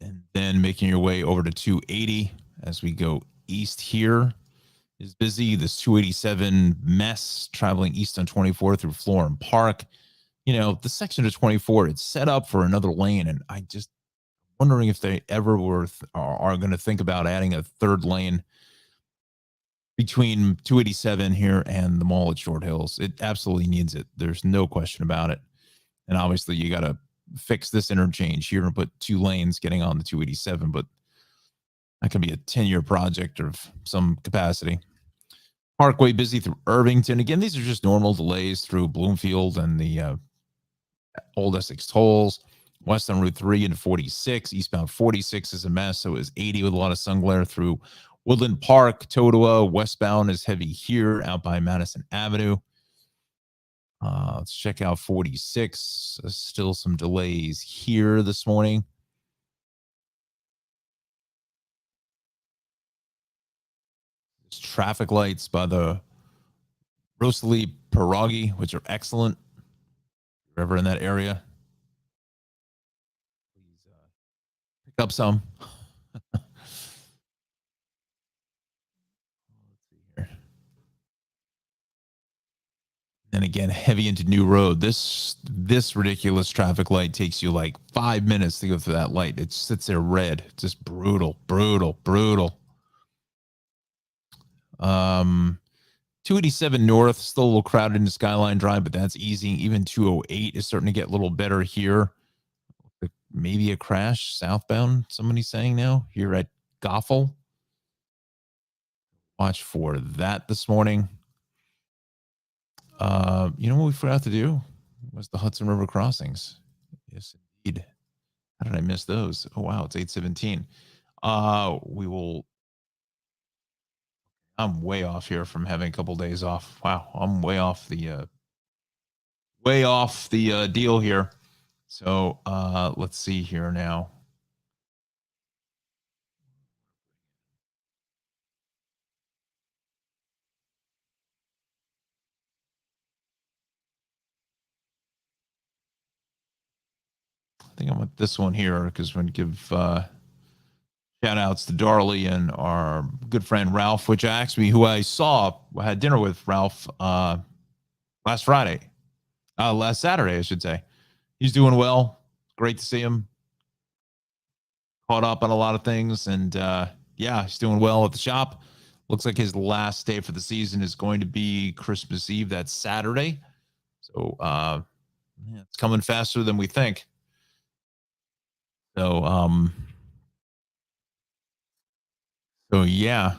And then making your way over to 280 as we go east here is busy. This 287 mess traveling east on 24 through Florham Park. You know, the section of 24, it's set up for another lane, and I just wondering if they ever are going to think about adding a third lane between 287 here and the mall at Short Hills. It absolutely needs it. There's no question about it. And obviously you got to fix this interchange here and put 2 lanes getting on the 287, but that can be a 10-year project of some capacity. Parkway busy through Irvington. Again, these are just normal delays through Bloomfield and the Old Essex tolls. West on Route 3 and 46. Eastbound 46 is a mess. So is 80 with a lot of sun glare through Woodland Park. Totowa westbound is heavy here out by Madison Avenue. Let's check out 46. Still some delays here this morning. There's traffic lights by the Rosalie Pierogi, which are excellent. If you're ever in that area, please pick up some. And again, heavy into New Road. This ridiculous traffic light takes you like 5 minutes to go through that light. It sits there red. Just brutal. 287 North, still a little crowded into Skyline Drive, but that's easy. Even 208 is starting to get a little better here. Maybe a crash southbound, somebody's saying now, here at Goethel. Watch for that this morning. You know what we forgot to do was the Hudson River crossings. Yes, indeed. How did I miss those? Oh, wow, it's 8:17. I'm way off here from having a couple days off. Wow, I'm way off the deal here. So let's see here now. I think I'm with this one here because we're going to give shout outs to Darley and our good friend Ralph, which actually who I had dinner with Ralph last Saturday, I should say. He's doing well. Great to see him. Caught up on a lot of things, and yeah, he's doing well at the shop. Looks like his last day for the season is going to be Christmas Eve. That's Saturday. So yeah, it's coming faster than we think. So yeah,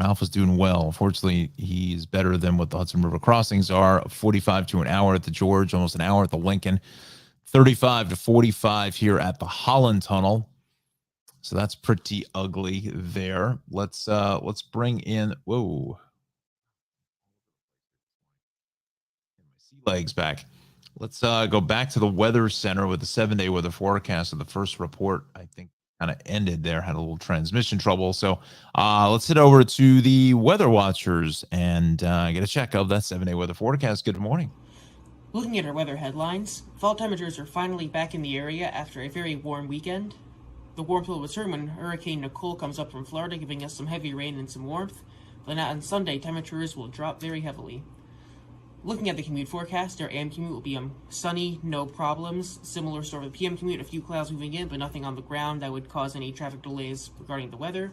Ralph is doing well. Unfortunately, he's better than what the Hudson River crossings are. 45 to an hour at the George, almost an hour at the Lincoln, 35 to 45 here at the Holland Tunnel. So that's pretty ugly there. Let's bring in, whoa. My sea legs back. Let's go back to the Weather Center with the 7-day weather forecast. So the first report, I think, kind of ended there, had a little transmission trouble. So let's head over to the Weather Watchers and get a check of that 7-day weather forecast. Good morning. Looking at our weather headlines, fall temperatures are finally back in the area after a very warm weekend. The warmth will return when Hurricane Nicole comes up from Florida, giving us some heavy rain and some warmth. Then on Sunday, temperatures will drop very heavily. Looking at the commute forecast, our AM commute will be sunny, no problems. Similar sort of PM commute, a few clouds moving in, but nothing on the ground that would cause any traffic delays regarding the weather.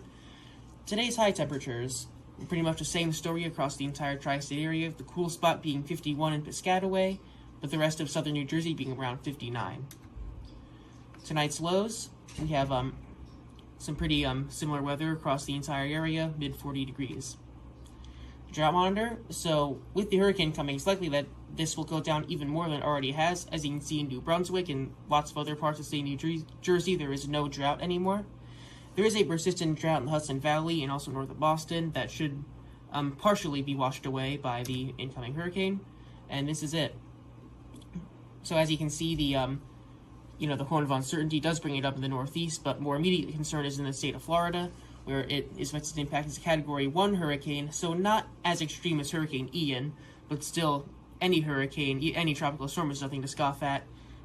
Today's high temperatures, pretty much the same story across the entire tri-state area, the cool spot being 51 in Piscataway, but the rest of southern New Jersey being around 59. Tonight's lows, we have some pretty similar weather across the entire area, mid 40 degrees. drought monitor. So with the hurricane coming, it's likely that this will go down even more than it already has. As you can see in New Brunswick and lots of other parts of state New Jersey, there is no drought anymore. There is a persistent drought in the Hudson Valley and also north of Boston that should partially be washed away by the incoming hurricane, and this is it. So as you can see, the horn of uncertainty does bring it up in the Northeast, but more immediate concern is in the state of Florida, where it is expected to impact as a Category 1 hurricane, so not as extreme as Hurricane Ian, but still any hurricane, any tropical storm is nothing to scoff at,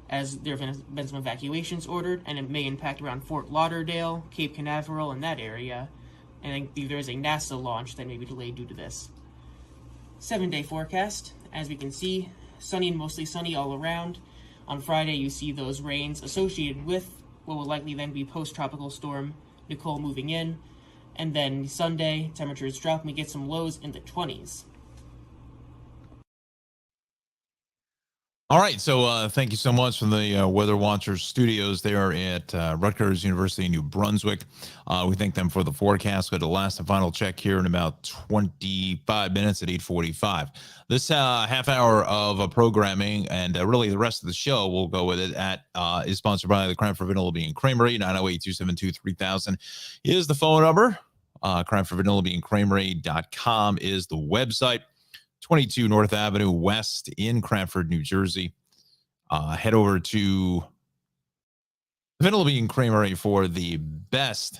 as there have been some evacuations ordered, and it may impact around Fort Lauderdale, Cape Canaveral, and that area, and I think there is a NASA launch that may be delayed due to this. 7-day forecast, as we can see, sunny and mostly sunny all around. On Friday, you see those rains associated with what will likely then be post-tropical storm Nicole moving in. And then Sunday, temperatures drop and we get some lows in the 20s. All right, so thank you so much from the Weather Watchers studios there at Rutgers University, New Brunswick. We thank them for the forecast. Got the last and final check here in about 25 minutes at 8:45. This half hour of programming and really the rest of the show, we'll go with it, is sponsored by the Cranford Vanilla Bean Creamery. 908-272-3000 is the phone number. Cranford Vanilla Bean Creamery.com is the website. 22 North Avenue West in Cranford, New Jersey. Head over to the Vanilla Bean Creamery for the best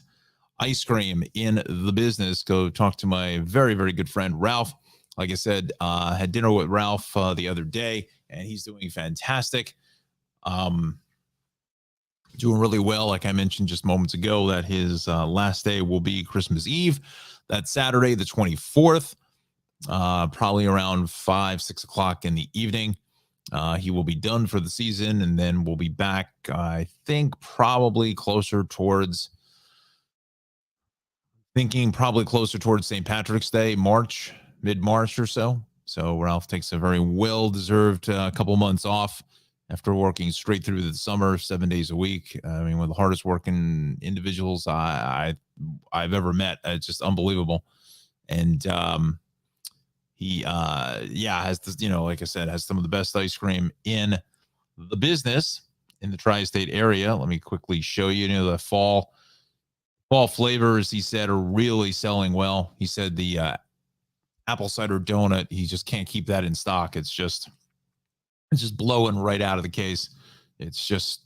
ice cream in the business. Go talk to my very, very good friend, Ralph. Like I said, had dinner with Ralph the other day, and he's doing fantastic. Doing really well. Like I mentioned just moments ago, that his last day will be Christmas Eve. That's Saturday, the 24th. Probably around 5-6 o'clock in the evening. He will be done for the season, and then we'll be back, I think, probably closer towards St. Patrick's Day, mid-March or so. So Ralph takes a very well-deserved couple months off after working straight through the summer, 7 days a week. I mean, one of the hardest working individuals I've ever met. It's just unbelievable. And he has this, like I said, has some of the best ice cream in the business in the tri-state area. Let me quickly show you. The fall flavors, he said, are really selling well. He said the apple cider donut, he just can't keep that in stock. It's just blowing right out of the case. It's just,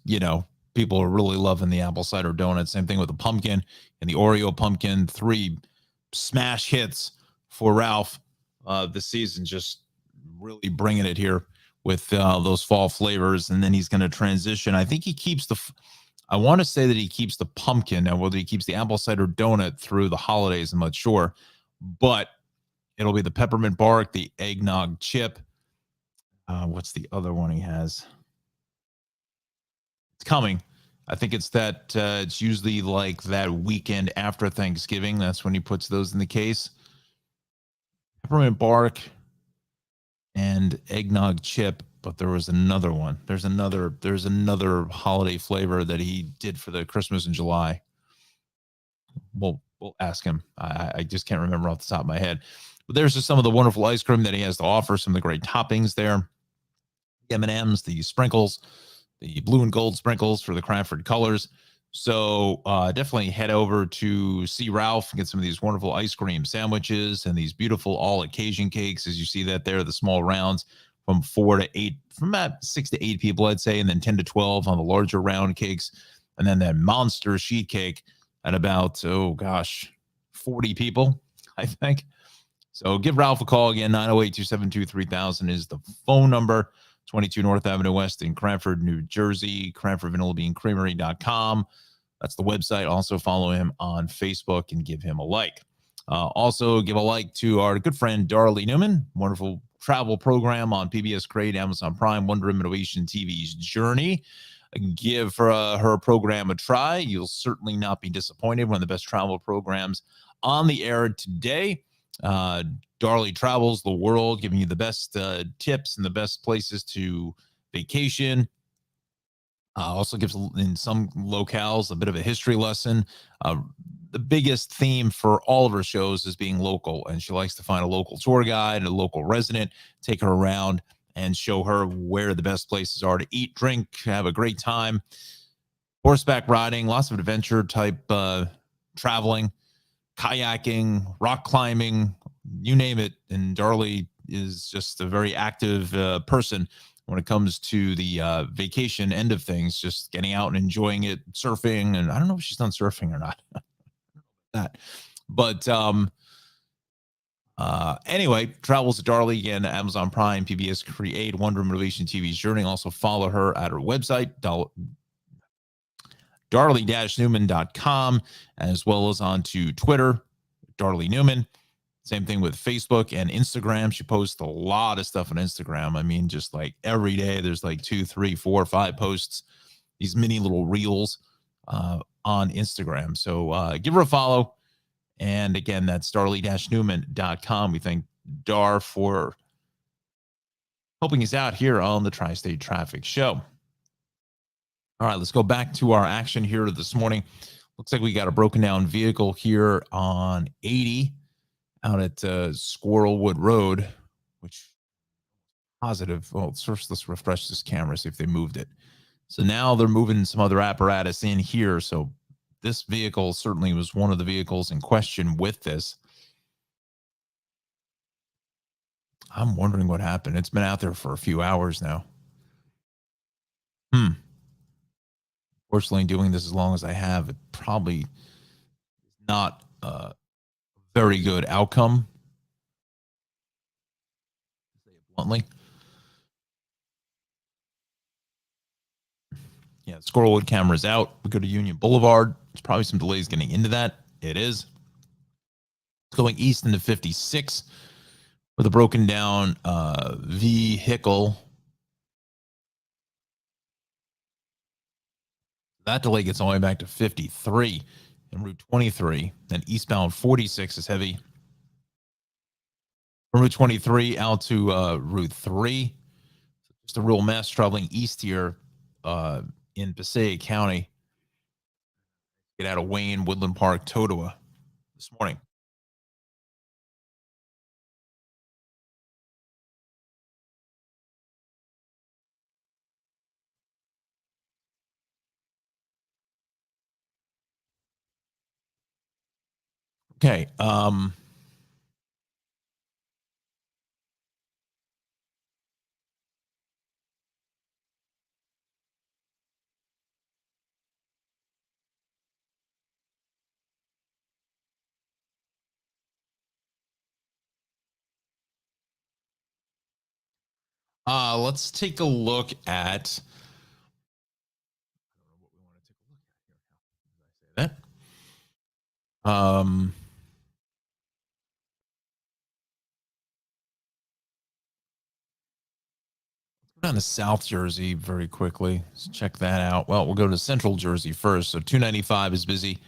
people are really loving the apple cider donut. Same thing with the pumpkin and the Oreo pumpkin. 3 smash hits for Ralph this season, just really bringing it here with those fall flavors. And then he's going to transition. I think he keeps I want to say that he keeps the pumpkin. Now, whether he keeps the apple cider donut through the holidays, I'm not sure, but it'll be the peppermint bark, the eggnog chip. What's the other one he has? It's coming. I think it's that it's usually like that weekend after Thanksgiving. That's when he puts those in the case. Peppermint bark and eggnog chip, but there was another one. There's another holiday flavor that he did for the Christmas in July. We'll ask him. I just can't remember off the top of my head. But there's just some of the wonderful ice cream that he has to offer. Some of the great toppings there. The M&Ms, the sprinkles, the blue and gold sprinkles for the Cranford colors. So definitely head over to see Ralph and get some of these wonderful ice cream sandwiches and these beautiful all occasion cakes. As you see that there, the small rounds from 4 to 8, from about 6 to 8 people, I'd say, and then 10 to 12 on the larger round cakes. And then that monster sheet cake at about, 40 people, I think. So give Ralph a call again. 908-272-3000 is the phone number. 22 North Avenue West in Cranford, New Jersey. CranfordVanillaBeanCreamery.com. That's the website. Also follow him on Facebook and give him a like. Also give a like to our good friend Darley Newman. Wonderful travel program on PBS Crate, Amazon Prime, Wonder Innovation TV's Journey. Give her program a try. You'll certainly not be disappointed. One of the best travel programs on the air today. Darley travels the world, giving you the best tips and the best places to vacation. Also gives, in some locales, a bit of a history lesson. the biggest theme for all of her shows is being local, and she likes to find a local tour guide, a local resident, take her around and show her where the best places are to eat, drink, have a great time. Horseback riding, lots of adventure type traveling, kayaking, rock climbing, you name it. And Darlie is just a very active person when it comes to the vacation end of things, just getting out and enjoying it, surfing. And I don't know if she's done surfing or not. That, but anyway, travels to Darlie again, Amazon Prime, PBS Create, Wonder Motivation TV's Journey. Also follow her at her website, darlie-newman.com, as well as onto Twitter, Darlie Newman. Same thing with Facebook and Instagram. She posts a lot of stuff on Instagram. I mean, just like every day, there's like 2, 3, 4, 5 posts, these mini little reels on Instagram. So give her a follow. And again, that's darlie-newman.com. We thank Dar for helping us out here on the Tri-State Traffic Show. All right, let's go back to our action here this morning. Looks like we got a broken down vehicle here on 80 out at Squirrelwood Road, which positive. Well, first let's refresh this camera, see if they moved it. So now they're moving some other apparatus in here. So this vehicle certainly was one of the vehicles in question with this. I'm wondering what happened. It's been out there for a few hours now. Fortunately, doing this as long as I have, it probably not a very good outcome. Bluntly. Yeah, Squirrelwood camera's out. We go to Union Boulevard. There's probably some delays getting into that. It is. Going east into 56 with a broken down vehicle. That delay gets all the way back to 53 and Route 23. Then eastbound 46 is heavy. From Route 23 out to Route 3. Just a real mess traveling east here in Passaic County. Get out of Wayne, Woodland Park, Totowa this morning. Okay. Let's take a look at. That. Down to South Jersey very quickly. Let's check that out. Well, we'll go to Central Jersey first. So 295 is busy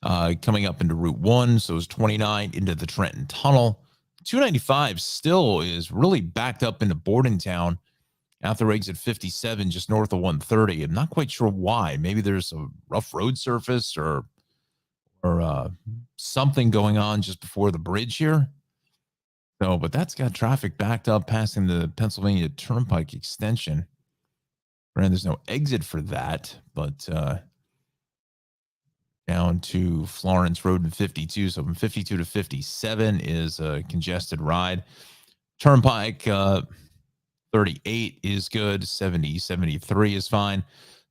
coming up into Route 1. So it's 29 into the Trenton Tunnel. 295 still is really backed up into Bordentown. Out the exit 57, just north of 130. I'm not quite sure why. Maybe there's a rough road surface or something going on just before the bridge here. So, but that's got traffic backed up passing the Pennsylvania Turnpike extension. And there's no exit for that, but down to Florence Road in 52. So from 52 to 57 is a congested ride. Turnpike 38 is good. 70, 73 is fine.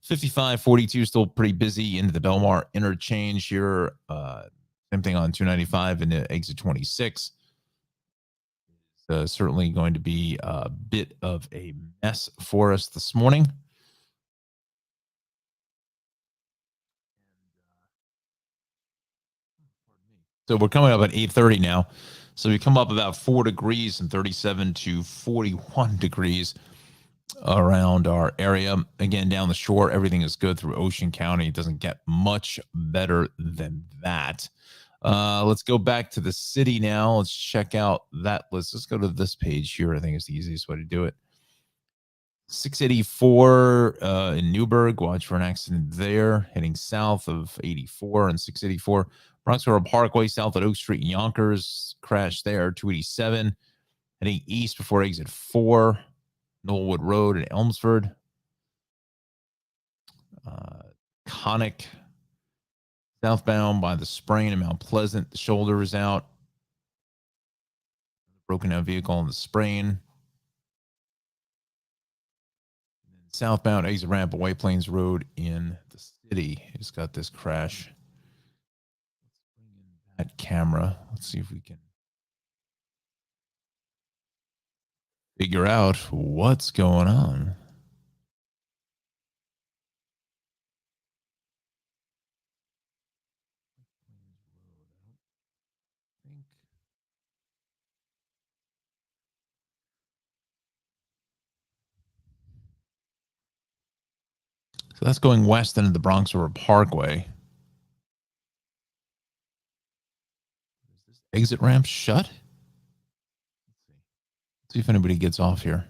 55, 42 still pretty busy into the Belmar interchange here. Same thing on 295 into exit 26. Certainly going to be a bit of a mess for us this morning. So we're coming up at 8:30 now. So we come up about 4 degrees and 37 to 41 degrees around our area. Again, down the shore, everything is good through Ocean County. It doesn't get much better than that. Let's go back to the city now. Let's check out that list. Let's go to this page here. I think it's the easiest way to do it. 684 in Newburgh. Watch for an accident there. Heading south of 84 and 684. Bronx River Parkway south at Oak Street in Yonkers, crash there, 287. Heading east before exit 4, Knollwood Road in Elmsford. Conic southbound by the Sprain in Mount Pleasant. The shoulder is out. Broken down vehicle on the Sprain. Southbound exit ramp at White Plains Road in the city. It's got this crash. Let's bring in that camera. Let's see if we can figure out what's going on. So that's going west into the Bronx River Parkway. Is this exit ramp shut? Let's see if anybody gets off here.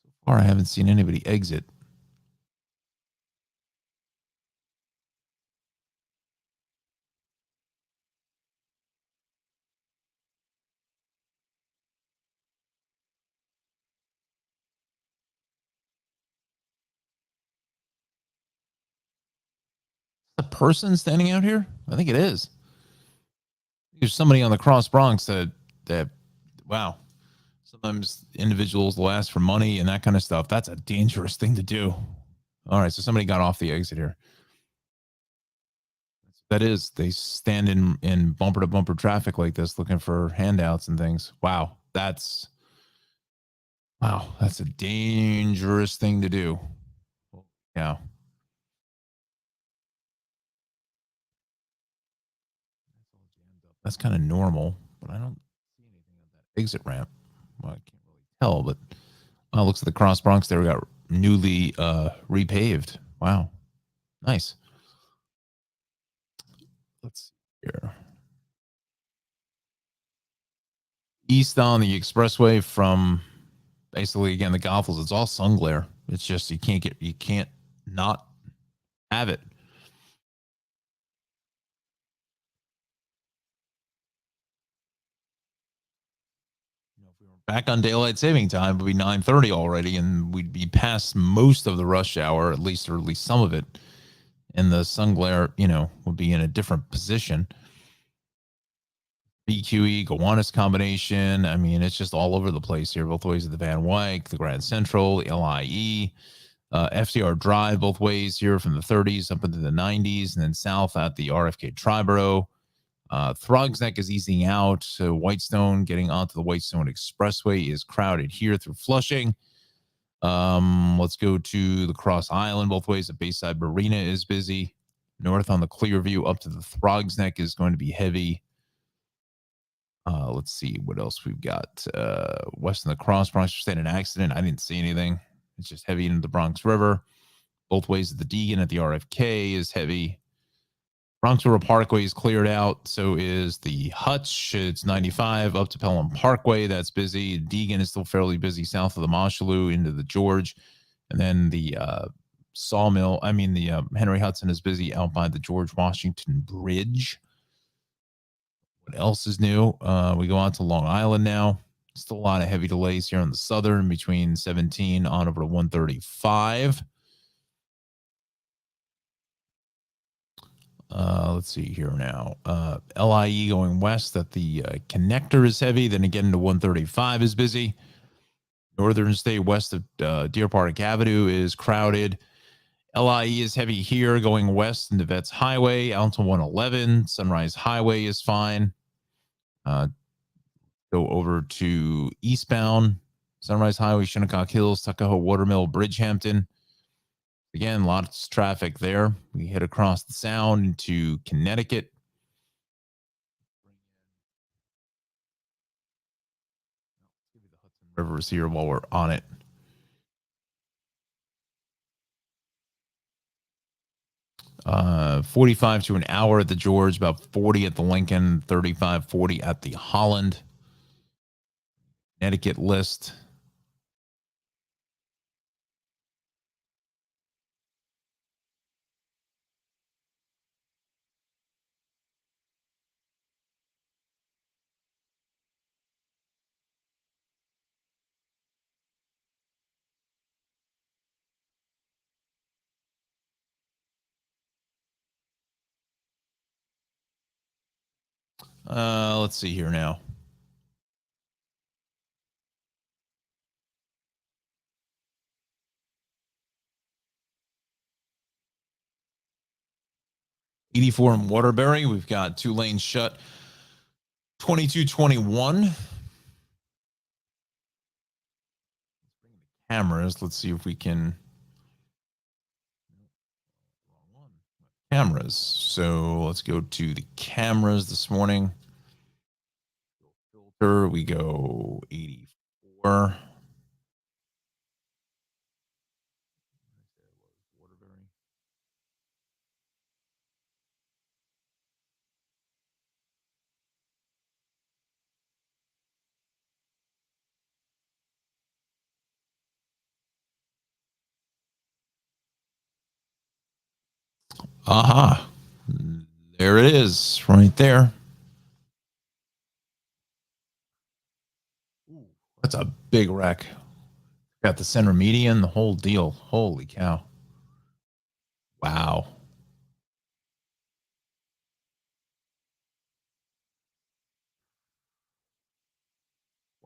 So far, I haven't seen anybody exit. A person standing out here? I think it is. There's somebody on the Cross Bronx that wow. Sometimes individuals will ask for money and that kind of stuff. That's a dangerous thing to do. All right, so somebody got off the exit here. That is, they stand in bumper to bumper traffic like this looking for handouts and things. Wow, that's a dangerous thing to do. Yeah. That's kind of normal, but I don't see anything on that exit ramp. Well, I can't really tell, but looks like the Cross Bronx there got newly repaved. Wow. Nice. Let's see here. East on the expressway from basically, again, the Goethals, it's all sun glare. It's just you can't not have it. Back on daylight saving time, it would be 9:30 already, and we'd be past most of the rush hour, at least some of it. And the sun glare, would be in a different position. BQE, Gowanus combination. I mean, it's just all over the place here, both ways of the Van Wyck, the Grand Central, the LIE, FDR Drive, both ways here from the 30s up into the 90s, and then south at the RFK Triborough. Throgs Neck is easing out. So Whitestone getting onto the Whitestone Expressway is crowded here through Flushing. Let's go to the Cross Island both ways. The Bayside Marina is busy. North on the Clearview up to the Throgs Neck is going to be heavy. Let's see what else we've got. West in the Cross Bronx, just had an accident. I didn't see anything. It's just heavy into the Bronx River. Both ways of the Deegan at the RFK is heavy. Bronx River Parkway is cleared out. So is the Hutch. It's 95 up to Pelham Parkway. That's busy. Deegan is still fairly busy south of the Mosholu into the George. And then the Henry Hudson is busy out by the George Washington Bridge. What else is new? We go on to Long Island now. Still a lot of heavy delays here on the southern between 17 on over to 135. Let's see here now. LIE going west at the connector is heavy. Then again into 135 is busy. Northern State west of Deer Park Avenue is crowded. LIE is heavy here going west into Vets Highway. Out to 111. Sunrise Highway is fine. Go over to eastbound. Sunrise Highway, Shinnecock Hills, Tuckahoe Watermill, Bridgehampton. Again, lots of traffic there. We head across the Sound into Connecticut. Give you the Hudson Rivers here while we're on it. Uh, 45 to an hour at the George, about 40 at the Lincoln, 35, 40 at the Holland. Connecticut list. Let's see here now. '84 in Waterbury. We've got 2 lanes shut. 2221. Cameras. Let's see if we can. Cameras. So let's go to the cameras this morning. Filter. We go 84. Aha. There it is, right there. That's a big wreck. Got the center median, the whole deal. Holy cow. Wow.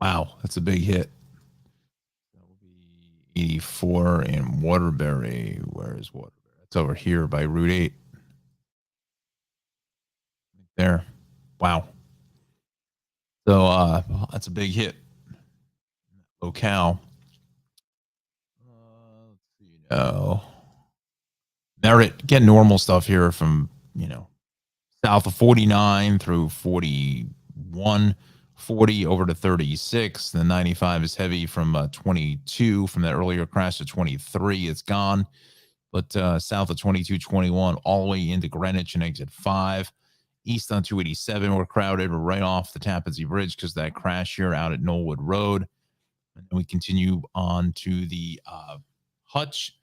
Wow, that's a big hit. That will be 84 in Waterbury. Where is Waterbury? It's over here by Route 8. There. Wow. So that's a big hit. Locale. Let's see. No. Merritt, get normal stuff here from, south of 49 through 41, 40 over to 36. The 95 is heavy from 22 from that earlier crash to 23. It's gone. But south of 2221 all the way into Greenwich and exit 5. East on 287, we're crowded. We're right off the Tappan Zee Bridge because that crash here out at Knollwood Road. And then we continue on to the Hutch.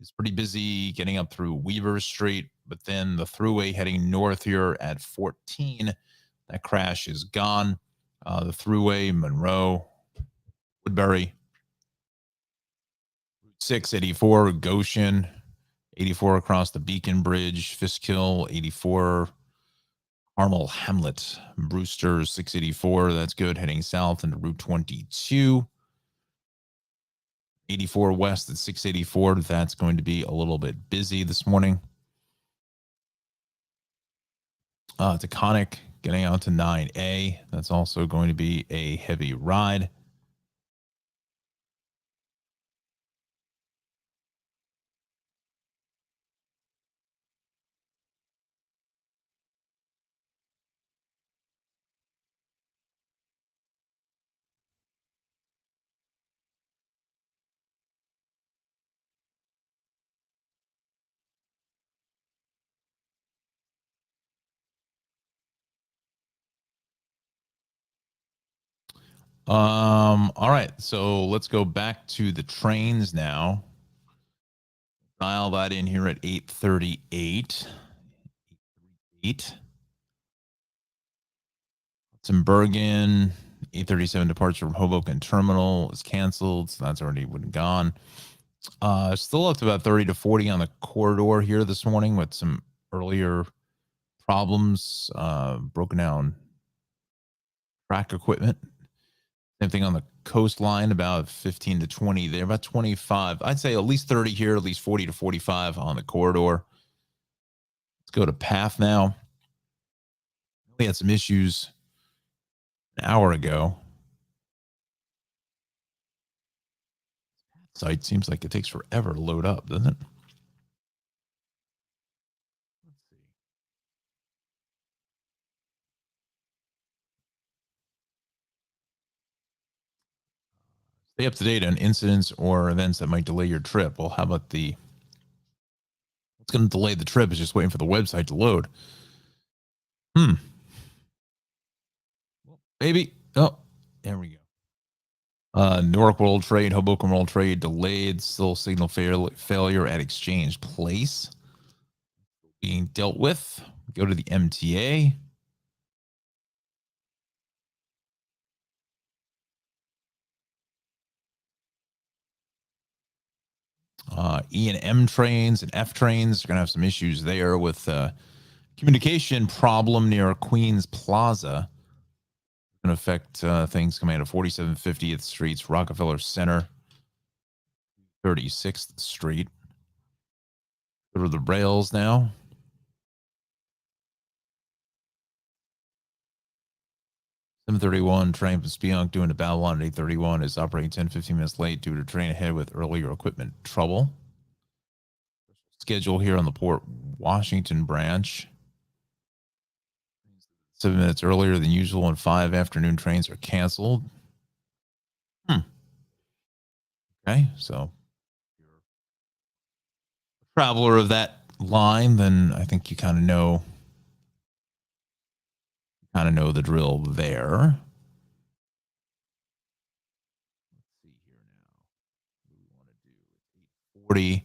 It's pretty busy getting up through Weaver Street, but then the thruway heading north here at 14, that crash is gone. The thruway, Monroe, Woodbury, Route 6, 84, Goshen, 84 across the Beacon Bridge, Fishkill, 84, Carmel Hamlet, Brewster, 684, that's good, heading south into Route 22. 84 west at 684. That's going to be a little bit busy this morning. Taconic getting out to 9A. That's also going to be a heavy ride. All right, so let's go back to the trains now. Dial that in here at 838. 838. Hudson Bergen, 837 departure from Hoboken Terminal is canceled, so that's already gone. Still up to about 30 to 40 on the corridor here this morning with some earlier problems, broken down track equipment. Same thing on the coastline, about 15 to 20 there, about 25. I'd say at least 30 here, at least 40 to 45 on the corridor. Let's go to path now. We had some issues an hour ago. Site seems like it takes forever to load up, doesn't it? Stay up to date on incidents or events that might delay your trip. Well, how about what's going to delay the trip is just waiting for the website to load. Maybe. Oh, there we go. Newark World Trade, Hoboken World Trade delayed. Still signal failure at Exchange Place. Being dealt with. Go to the MTA. E and M trains and F trains are going to have some issues there with communication problem near Queens Plaza. Going to affect things coming out of 4750th Street's Rockefeller Center, 36th Street. Go to the rails now. .31 train from Spionk doing to Babylon at 8:31 is operating 10-15 minutes late due to train ahead with earlier equipment trouble. Schedule here on the Port Washington branch. 7 minutes earlier than usual, and 5 afternoon trains are canceled. Okay, so if you're a traveler of that line, then I think you kind of know the drill there. Let's see here now. What do we want to do? 840.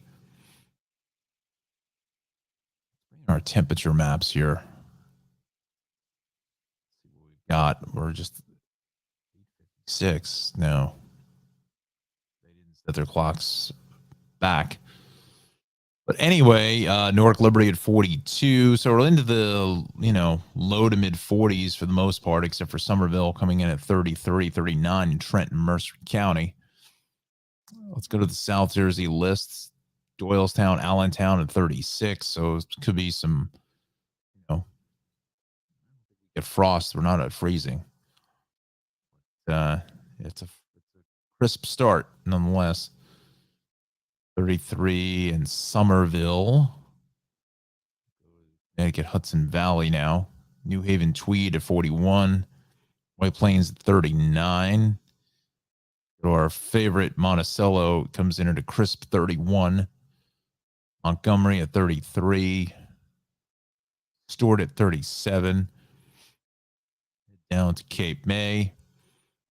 Our temperature maps here. See what we've got. We're just 6. No, they didn't set their clocks back. But anyway, Newark Liberty at 42. So we're into the, low to mid 40s for the most part, except for Somerville coming in at 33, 39 in Trenton, Mercer County. Let's go to the South Jersey lists. Doylestown, Allentown at 36. So it could be some, get frost. We're not at freezing. It's a crisp start nonetheless. 33 in Somerville. Connecticut Hudson Valley now. New Haven Tweed at 41. White Plains at 39. Our favorite Monticello comes in at a crisp 31. Montgomery at 33. Stuart at 37. Down to Cape May.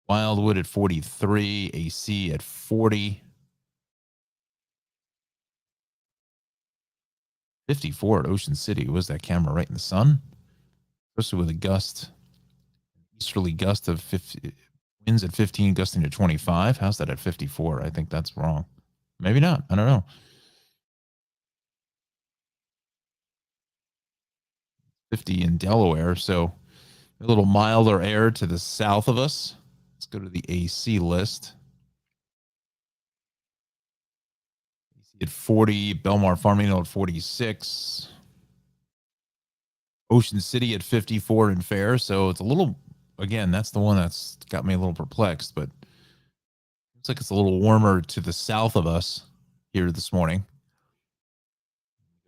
Wildwood at 43. AC at 40. 54 at Ocean City. Was that camera right in the sun? Especially with a easterly gust of 50, winds at 15, gusting to 25. How's that at 54? I think that's wrong. Maybe not. I don't know. .50 in Delaware, so a little milder air to the south of us. Let's go to the AC list. At 40, Belmar Farmingdale at 46, Ocean City at 54 in Fair. So it's a little, again, that's the one that's got me a little perplexed, but looks like it's a little warmer to the south of us here this morning.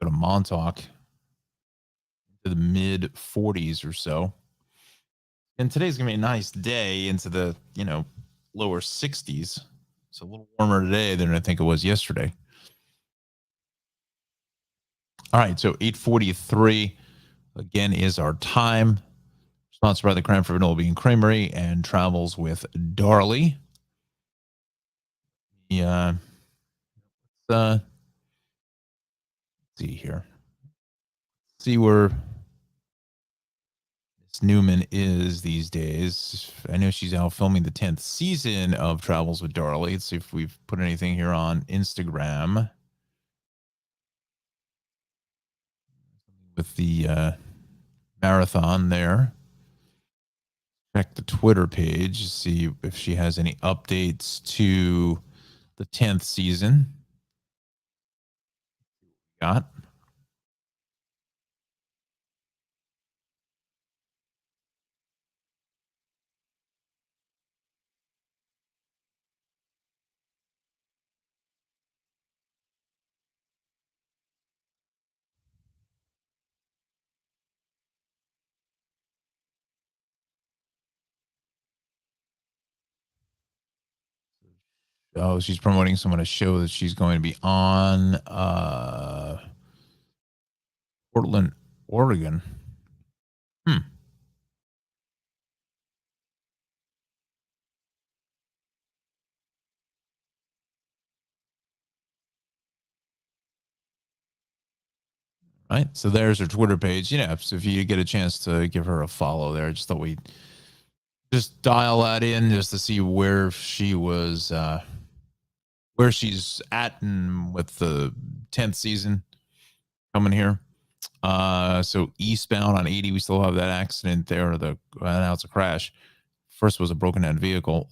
Go to Montauk, to the mid 40s or so. And today's going to be a nice day into the, lower 60s. It's a little warmer today than I think it was yesterday. All right, so 8:43 again is our time. Sponsored by the Cranford Vanilla Bean Creamery and Travels with Darley. Yeah, let's see here. See where Miss Newman is these days. I know she's out filming the 10th season of Travels with Darley. Let's see if we've put anything here on Instagram. With the marathon there. Check the Twitter page, see if she has any updates to the 10th season. Got. Oh, she's promoting a show that she's going to be on. Portland, Oregon. Right. So there's her Twitter page. So if you get a chance to give her a follow there, I just thought we'd just dial that in just to see where she was, where she's at and with the 10th season coming here. So eastbound on 80, we still have that accident there. Now it's a crash. First was a broken down vehicle.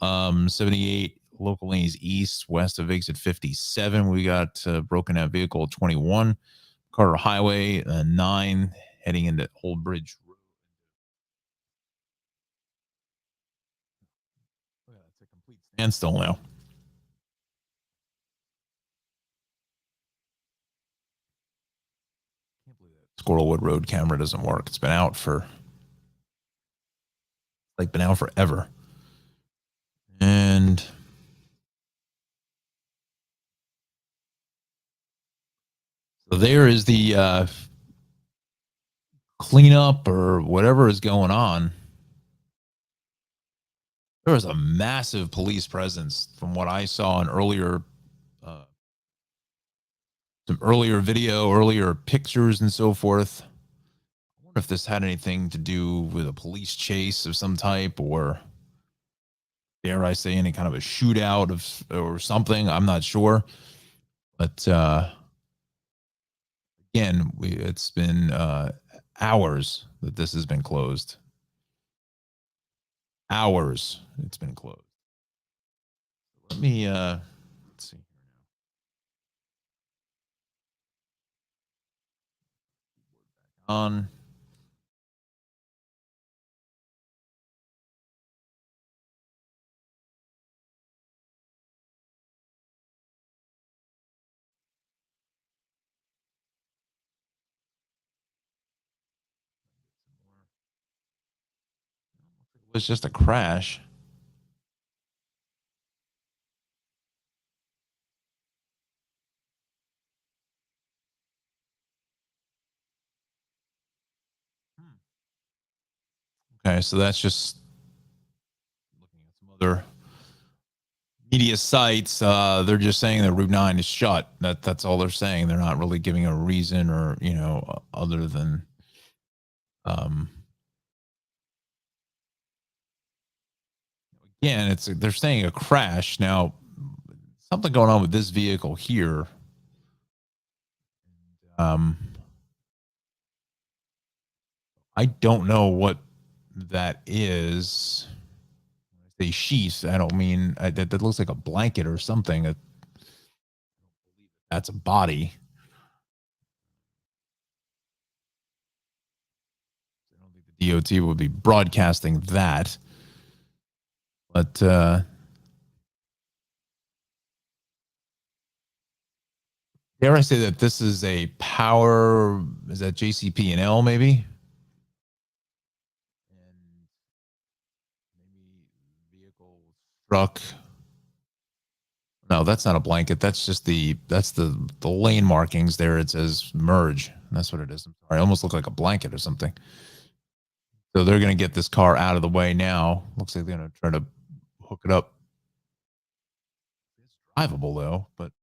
78 local lanes east, west of exit 57. We got broken down vehicle 21. Carter Highway 9 heading into Old Bridge Road. Oh, yeah, it's a complete standstill now. Can't believe that Squirrelwood Road camera doesn't work. It's been out forever. And so there is the cleanup or whatever is going on. There was a massive police presence from what I saw in some earlier video, earlier pictures, and so forth. I wonder if this had anything to do with a police chase of some type, or dare I say, any kind of a shootout or something. I'm not sure, but again, it's been hours that this has been closed. Hours it's been closed. Let me let's see on. It was just a crash. Okay, so that's just looking at some other media sites. They're just saying that Route 9 is shut. That's all they're saying. They're not really giving a reason, or other than um again, they're saying a crash. Now, something going on with this vehicle here. Um I don't know what that is. When I say sheath, I don't mean that looks like a blanket or something. That's a body. I don't think the DOT would be broadcasting that. But dare I say that this is a power? Is that JCP&L maybe? And maybe vehicle truck. No, that's not a blanket. That's just the lane markings there. It says merge. That's what it is. I'm sorry. It almost look like a blanket or something. So they're going to get this car out of the way now. Looks like they're going to try to hook it up. It's drivable though, but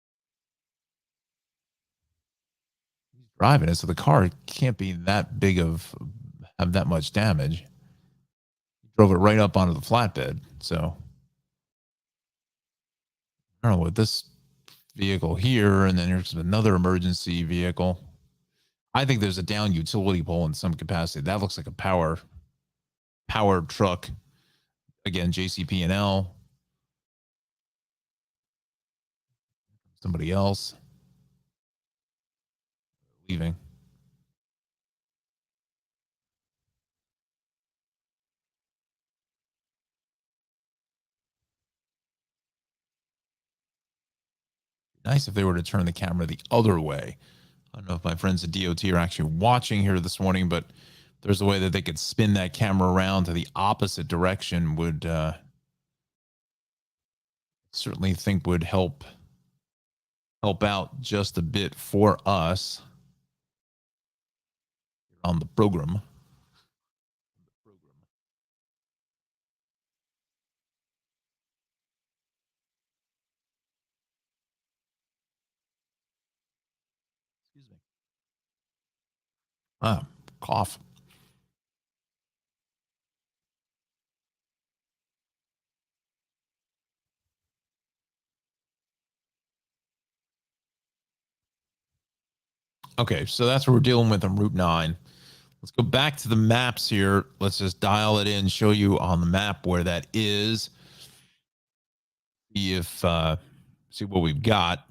he's driving it, so the car can't be that big of have that much damage. He drove it right up onto the flatbed. So I don't know what this vehicle here, and then there's another emergency vehicle. I think there's a down utility pole in some capacity. That looks like a powered truck. Again, JCP&L. Somebody else leaving. Nice if they were to turn the camera the other way. I don't know if my friends at DOT are actually watching here this morning, but there's a way that they could spin that camera around to the opposite direction would certainly think would help out just a bit for us on the program. Excuse me. Cough. Okay, so that's what we're dealing with on Route 9. Let's go back to the maps here. Let's just dial it in, show you on the map where that is. See if see what we've got.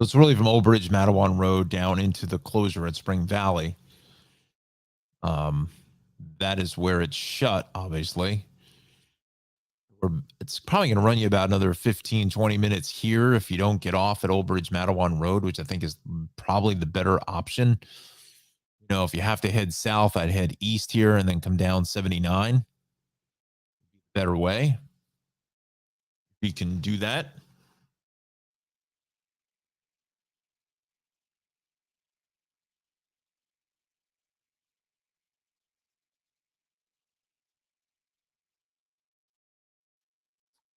So it's really from Old Bridge, Mattawan Road down into the closure at Spring Valley. That is where it's shut, obviously. It's probably going to run you about another 15, 20 minutes here if you don't get off at Old Bridge, Mattawan Road, which I think is probably the better option. You know, if you have to head south, I'd head east here and then come down 79. Better way. You can do that.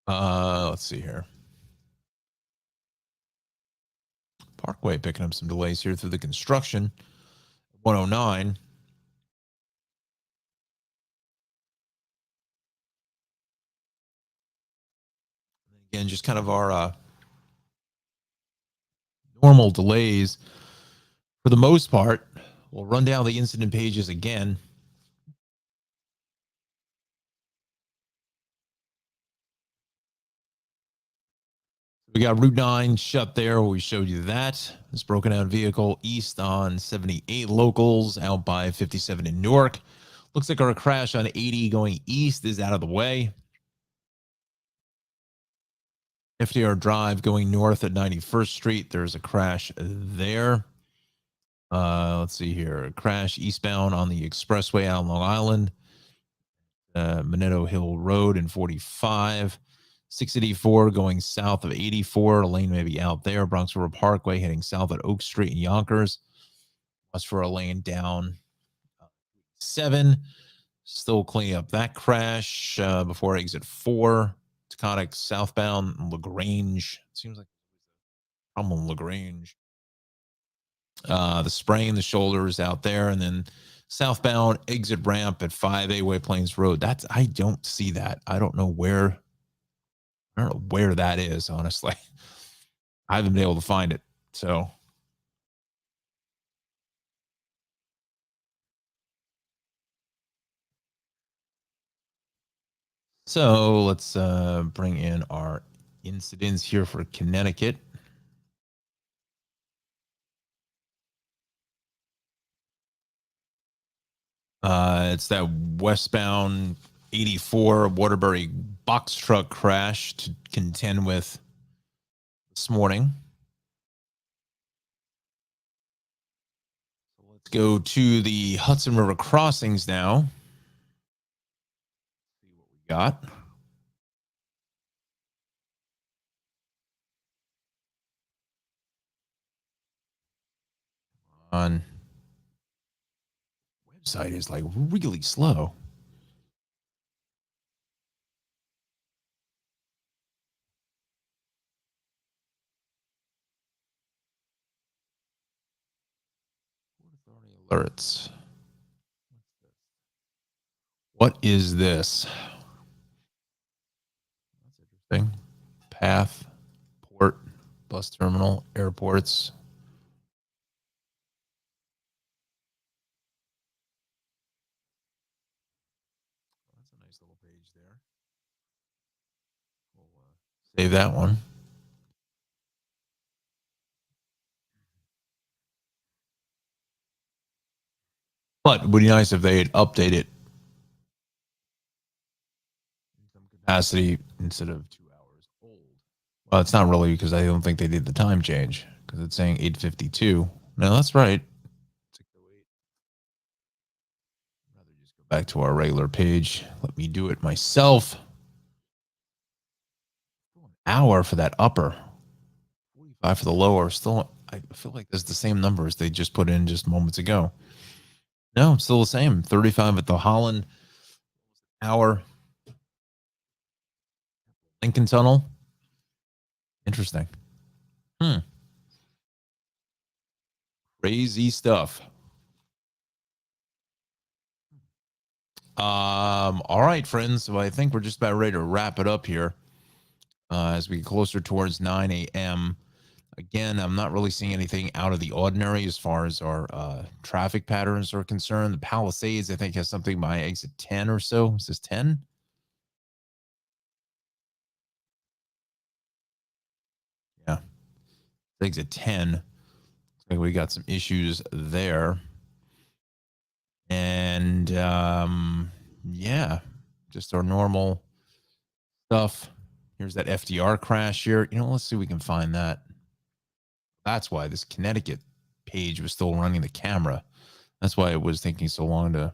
Let's see here. Parkway picking up some delays here through the construction. 109. Again, just kind of our normal delays for the most part. We'll run down the incident pages again. We got Route 9 shut there. We showed you that. This broken down vehicle east on 78 locals out by 57 in Newark. Looks like our crash on 80 going east is out of the way. FDR Drive going north at 91st Street. There's a crash there. Let's see here. Crash eastbound on the expressway out on Long Island. Minetto Hill Road in 45. 684 going south of 84. A lane may be out there. Bronx River Parkway heading south at Oak Street in Yonkers. Watch for a lane down 7. Still cleaning up that crash before exit 4. Taconic southbound LaGrange. Seems like problem LaGrange. The spraying the shoulders out there, and then southbound exit ramp at 5A White Plains Road. I don't see that. I don't know where that is, honestly. I haven't been able to find it. So let's bring in our incidents here for Connecticut. It's that westbound 84 Waterbury box truck crash to contend with this morning. So let's go to the Hudson River crossings now. See what we got. On website is like really slow. Alerts. What is this? That's interesting. Path, port, bus terminal, airports. That's a nice little page there. We'll save that one. But it would be nice if they had updated some capacity instead of 2 hours old. Well, it's not really because I don't think they did the time change because it's saying 8:52. No, that's right. 6:08. I'd rather just go back to our regular page. Let me do it myself. An hour for that upper. 45 for the lower. Still, I feel like there's the same numbers they just put in just moments ago. No, it's still the same. 35 at the Holland hour. Lincoln Tunnel. Interesting. Crazy stuff. All right, friends. So I think we're just about ready to wrap it up here as we get closer towards 9 a.m. Again, I'm not really seeing anything out of the ordinary as far as our traffic patterns are concerned. The Palisades, I think, has something by exit 10 or so. Is this 10? Yeah, exit 10. Looks like we got some issues there. And yeah, just our normal stuff. Here's that FDR crash here. Let's see if we can find that. That's why this Connecticut page was still running the camera. That's why it was taking so long to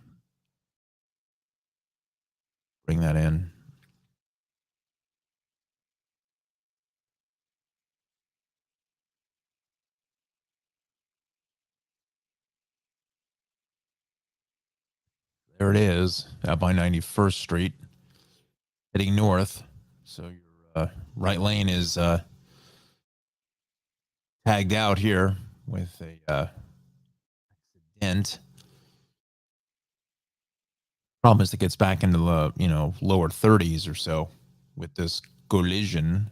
bring that in. There it is, out by 91st Street, heading north. So your right lane is tagged out here with a dent. Problem is, it gets back into the lower 30s or so with this collision.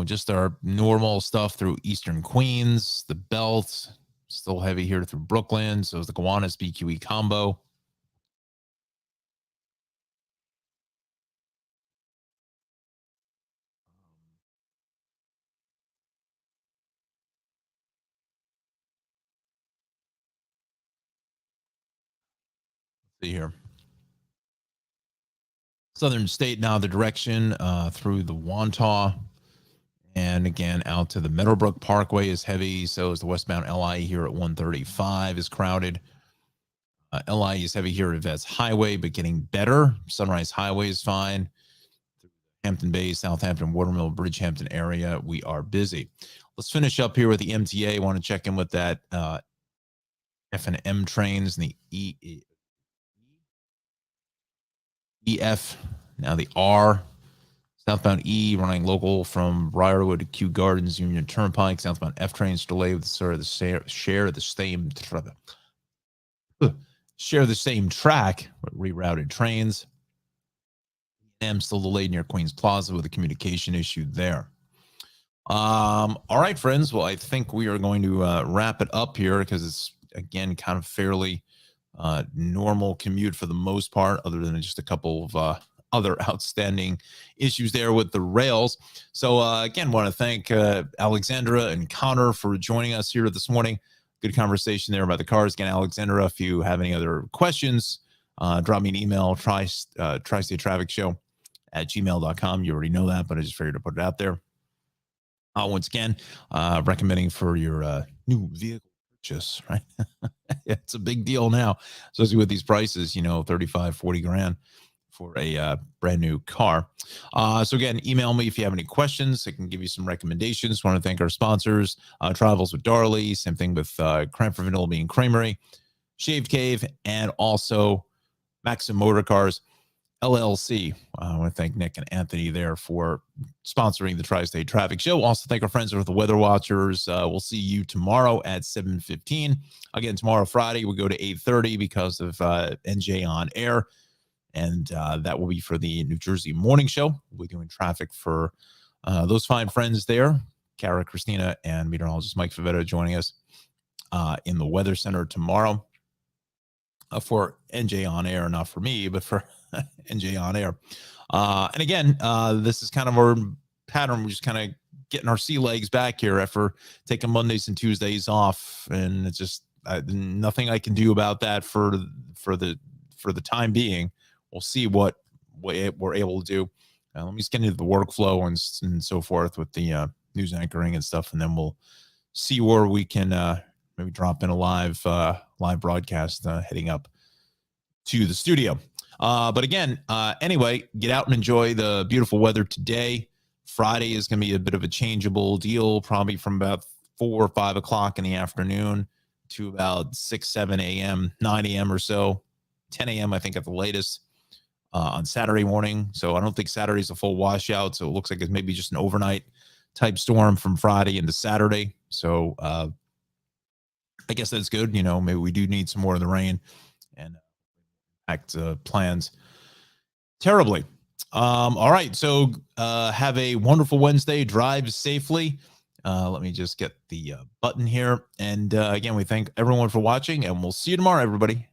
Just our normal stuff through Eastern Queens, the belt, still heavy here through Brooklyn. So is the Gowanus BQE combo. Let's see here. Southern State now the direction through the Wantagh. And again, out to the Meadowbrook Parkway is heavy. So is the westbound LI here at 135 is crowded. LI is heavy here at Vets Highway, but getting better. Sunrise Highway is fine. Hampton Bay, Southampton, Watermill, Bridgehampton area, we are busy. Let's finish up here with the MTA. I want to check in with that F&M trains and the EF, now the R. Southbound E running local from Briarwood to Kew Gardens, Union Turnpike. Southbound F trains delayed with sort of the share the same track, rerouted trains. M still delayed near Queens Plaza with a communication issue there. All right, friends. Well, I think we are going to wrap it up here because it's again kind of fairly normal commute for the most part, other than just a couple of other outstanding issues there with the rails. So again, want to thank Alexandra and Connor for joining us here this morning. Good conversation there about the cars. Again, Alexandra, if you have any other questions, drop me an email, Tri-State Traffic Show at gmail.com. You already know that, but I just figured to put it out there. Once again, recommending for your new vehicle purchase, right? It's a big deal now, especially with these prices, 35, 40 grand for a brand new car. So again, email me if you have any questions. I can give you some recommendations. Want to thank our sponsors, Travels with Darley, same thing with Cranford Vanilla Bean Creamery, Shave Cave, and also Maxim Motor Cars LLC. I want to thank Nick and Anthony there for sponsoring the Tri-State Traffic Show. Also thank our friends with the Weather Watchers. We'll see you tomorrow at 7:15. Again, tomorrow, Friday, we'll go to 8:30 because of NJ on air. And that will be for the New Jersey Morning Show. We'll be doing traffic for those fine friends there, Kara, Christina, and meteorologist Mike Favetta joining us in the Weather Center tomorrow for NJ on air, not for me, but for NJ on air. And again, this is kind of our pattern. We're just kind of getting our sea legs back here after taking Mondays and Tuesdays off, and it's just nothing I can do about that for the time being. We'll see what we're able to do. Let me just get into the workflow and so forth with the news anchoring and stuff, and then we'll see where we can maybe drop in a live broadcast heading up to the studio. But again, anyway, get out and enjoy the beautiful weather today. Friday is going to be a bit of a changeable deal, probably from about 4 or 5 o'clock in the afternoon to about 6, 7 a.m., 9 a.m. or so, 10 a.m. I think at the latest. On Saturday morning. So I don't think Saturday's a full washout. So it looks like it's maybe just an overnight type storm from Friday into Saturday. So I guess that's good. Maybe we do need some more of the rain and impact plans terribly. All right. So have a wonderful Wednesday. Drive safely. Let me just get the button here. And again, we thank everyone for watching, and we'll see you tomorrow, everybody.